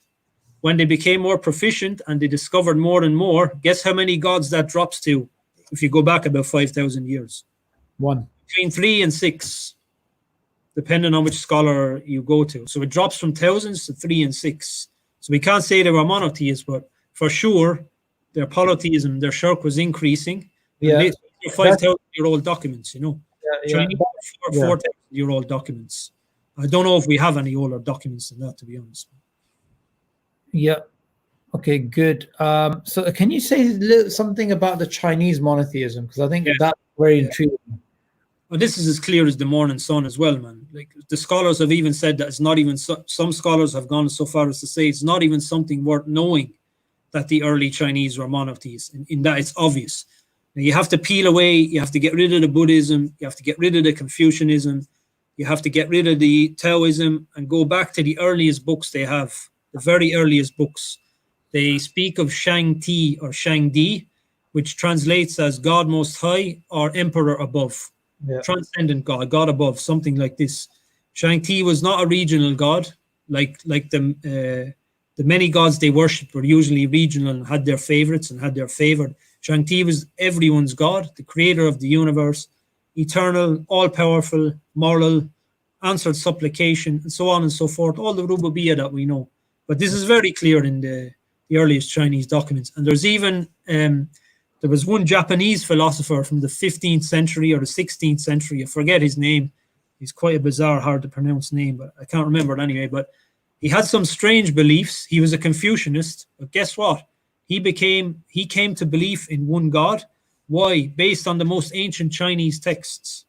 S2: When they became more proficient and they discovered more and more, guess how many gods that drops to if you go back about 5,000 years?
S1: One.
S2: Between 3 and 6, depending on which scholar you go to. So it drops from thousands to 3 and 6. So we can't say they were monotheists, but for sure, their polytheism, their shirk was increasing.
S1: Yeah.
S2: They're 5,000-year-old documents, you know.
S1: Yeah.
S2: Chinese 4,000-year-old documents. I don't know if we have any older documents than that, to be honest.
S1: Yeah. Okay, good. So can you say something about the Chinese monotheism? Because I think that's very intriguing.
S2: Well, this is as clear as the morning sun as well, man. Like, the scholars have even said that it's not even, some scholars have gone so far as to say it's not even something worth knowing that the early Chinese were monotheists, in that it's obvious. Now, you have to peel away, you have to get rid of the Buddhism, you have to get rid of the Confucianism, you have to get rid of the Taoism and go back to the earliest books they have, the very earliest books. They speak of Shang-Ti or Shang-Di, which translates as God Most High or Emperor Above. Yeah. Transcendent God, God above, something like this. Shang-Ti was not a regional god, like the many gods they worshipped were usually regional and had their favorites and had their favored. Shang-Ti was everyone's God, the creator of the universe, eternal, all-powerful, moral, answered supplication, and so on and so forth, all the Rububiyyah that we know. But this is very clear in the earliest Chinese documents. And there's even... there was one Japanese philosopher from the 15th century or the 16th century. I forget his name. He's quite a bizarre, hard to pronounce name, but I can't remember it anyway. But he had some strange beliefs. He was a Confucianist, but guess what? He came to belief in one God. Why? Based on the most ancient Chinese texts.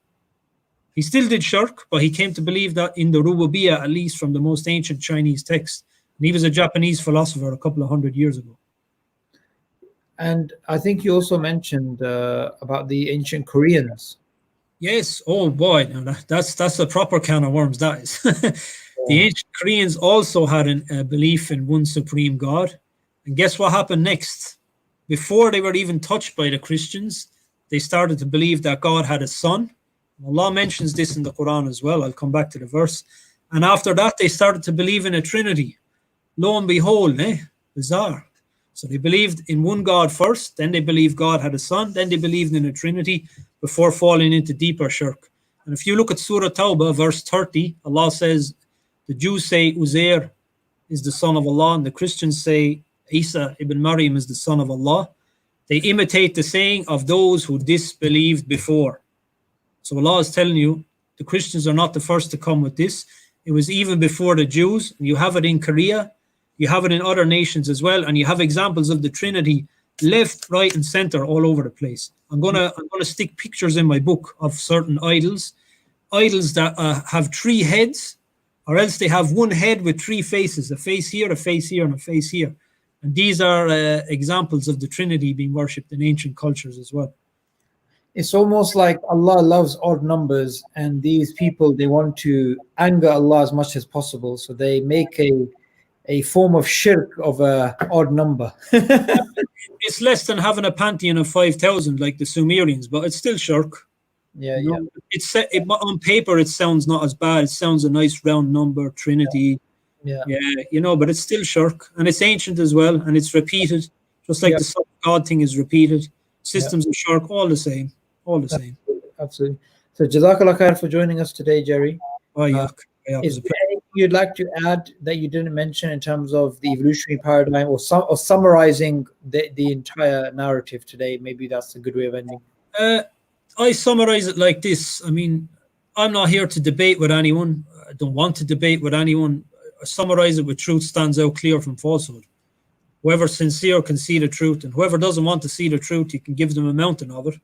S2: He still did shirk, but he came to believe that in the Rububiyyah, at least from the most ancient Chinese texts. And he was a Japanese philosopher a couple of 100 years ago.
S1: And I think you also mentioned about the ancient Koreans.
S2: Yes. Oh boy, that's a proper can of worms. That is. The ancient Koreans also had a belief in one supreme God. And guess what happened next? Before they were even touched by the Christians, they started to believe that God had a son. Allah mentions this in the Quran as well. I'll come back to the verse. And after that, they started to believe in a Trinity. Lo and behold, bizarre. So they believed in one God first, then they believed God had a son, then they believed in a Trinity before falling into deeper shirk. And if you look at Surah Tawbah, verse 30, Allah says, the Jews say Uzair is the son of Allah, and the Christians say Isa ibn Maryam is the son of Allah. They imitate the saying of those who disbelieved before. So Allah is telling you, the Christians are not the first to come with this. It was even before the Jews. You have it in Korea. You have it in other nations as well, and you have examples of the Trinity left, right, and center all over the place. I'm gonna stick pictures in my book of certain idols that have 3 heads, or else they have one head with 3 faces: a face here, a face here, and a face here. And these are examples of the Trinity being worshipped in ancient cultures as well.
S1: It's almost like Allah loves odd numbers, and these people, they want to anger Allah as much as possible, so they make a form of shirk of a odd number.
S2: It's less than having a pantheon of 5,000 like the Sumerians, but it's still shirk.
S1: Yeah.
S2: It's on paper it sounds not as bad. It sounds a nice round number, Trinity. Yeah, but it's still shirk, and it's ancient as well, and it's repeated, just like the Son of God thing is repeated. Systems of shirk, all the same. Absolutely.
S1: So Jazakallah khair for joining us today, Jerry. Is there anything you'd like to add that you didn't mention in terms of the evolutionary paradigm, or summarizing the entire narrative today? Maybe that's a good way of ending.
S2: I summarize it like this. I mean, I'm not here to debate with anyone. I don't want to debate with anyone. I summarize it with truth stands out clear from falsehood. Whoever's sincere can see the truth, and whoever doesn't want to see the truth, you can give them a mountain of it.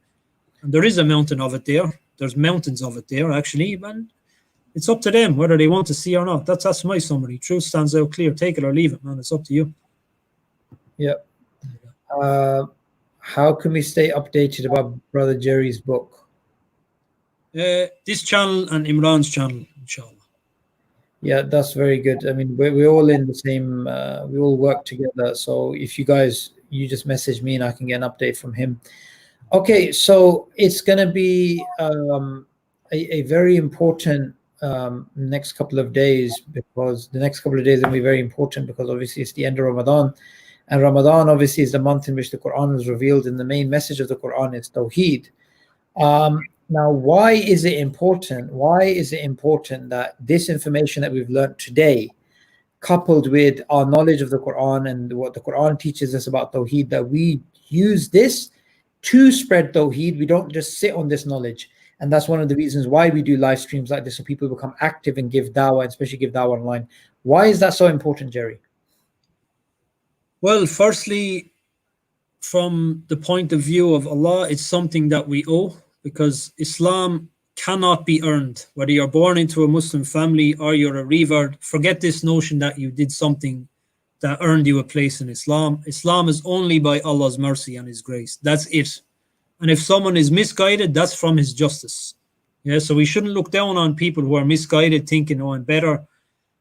S2: And there is a mountain of it there. There's mountains of it there, actually. And it's up to them whether they want to see or not. That's my summary. Truth stands out clear. Take it or leave it, man. It's up to you.
S1: Yeah. How can we stay updated about Brother Jerry's book?
S2: This channel and Imran's channel, inshallah.
S1: Yeah, that's very good. I mean, we're all in the same, we all work together. So if you just message me and I can get an update from him. Okay, so it's going to be a very important next couple of days, because the next couple of days will be very important because obviously it's the end of Ramadan. And Ramadan obviously is the month in which the Quran is revealed, and the main message of the Quran is Tawheed. Now, why is it important? Why is it important that this information that we've learned today, coupled with our knowledge of the Quran and what the Quran teaches us about Tawheed, that we use this to spread Tawheed? We don't just sit on this knowledge. And that's one of the reasons why we do live streams like this, so people become active and give dawah, and especially give dawah online. Why is that so important, Jerry?
S2: Well, firstly, from the point of view of Allah, it's something that we owe, because Islam cannot be earned. Whether you're born into a Muslim family or you're a revert, forget this notion that you did something that earned you a place in Islam. Islam is only by Allah's mercy and His grace. That's it. And if someone is misguided, that's from His justice. Yeah, so we shouldn't look down on people who are misguided, thinking, oh, I'm better.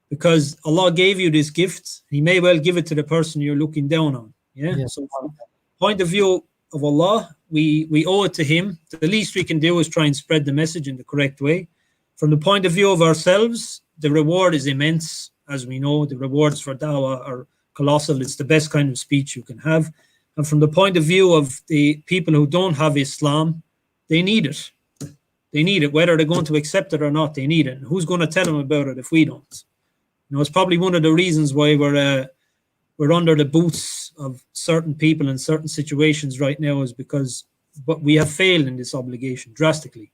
S2: Because Allah gave you this gift, He may well give it to the person you're looking down on. Yeah. So from the point of view of Allah, we owe it to Him. The least we can do is try and spread the message in the correct way. From the point of view of ourselves, the reward is immense. As we know, the rewards for dawah are colossal. It's the best kind of speech you can have. And from the point of view of the people who don't have Islam, they need it. They need it. Whether they're going to accept it or not, they need it. And who's going to tell them about it if we don't? You know, it's probably one of the reasons why we're under the boots of certain people in certain situations right now, is because we have failed in this obligation drastically.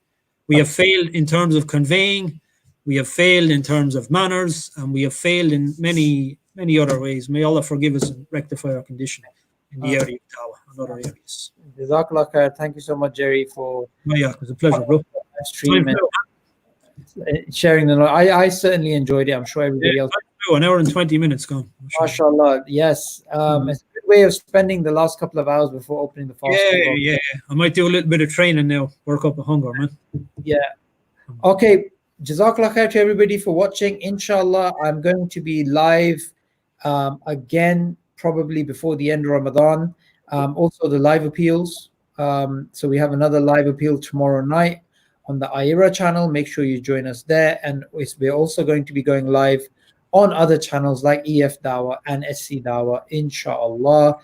S2: We have failed in terms of conveying, we have failed in terms of manners, and we have failed in many, many other ways. May Allah forgive us and rectify our condition in the area of dawah and other areas.
S1: Jazakallah khair. Thank you so much, Jerry, for
S2: it was a pleasure, bro.
S1: Stream and sharing the knowledge. I certainly enjoyed it. I'm sure everybody else.
S2: An hour and 20 minutes gone.
S1: MashaAllah. Yes. It's a good way of spending the last couple of hours before opening the fast.
S2: Yeah. I might do a little bit of training now. Work up the hunger, man.
S1: Yeah. Okay. Jazakallah khair to everybody for watching. Inshallah, I'm going to be live again, probably before the end of Ramadan. Also the live appeals. So we have another live appeal tomorrow night on the Aira channel. Make sure you join us there. And we're also going to be going live on other channels like EF Dawah and SC Dawah, inshallah.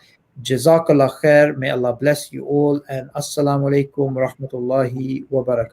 S1: Jazakallah khair. May Allah bless you all. And assalamu alaikum wa rahmatullahi wa barakatuh.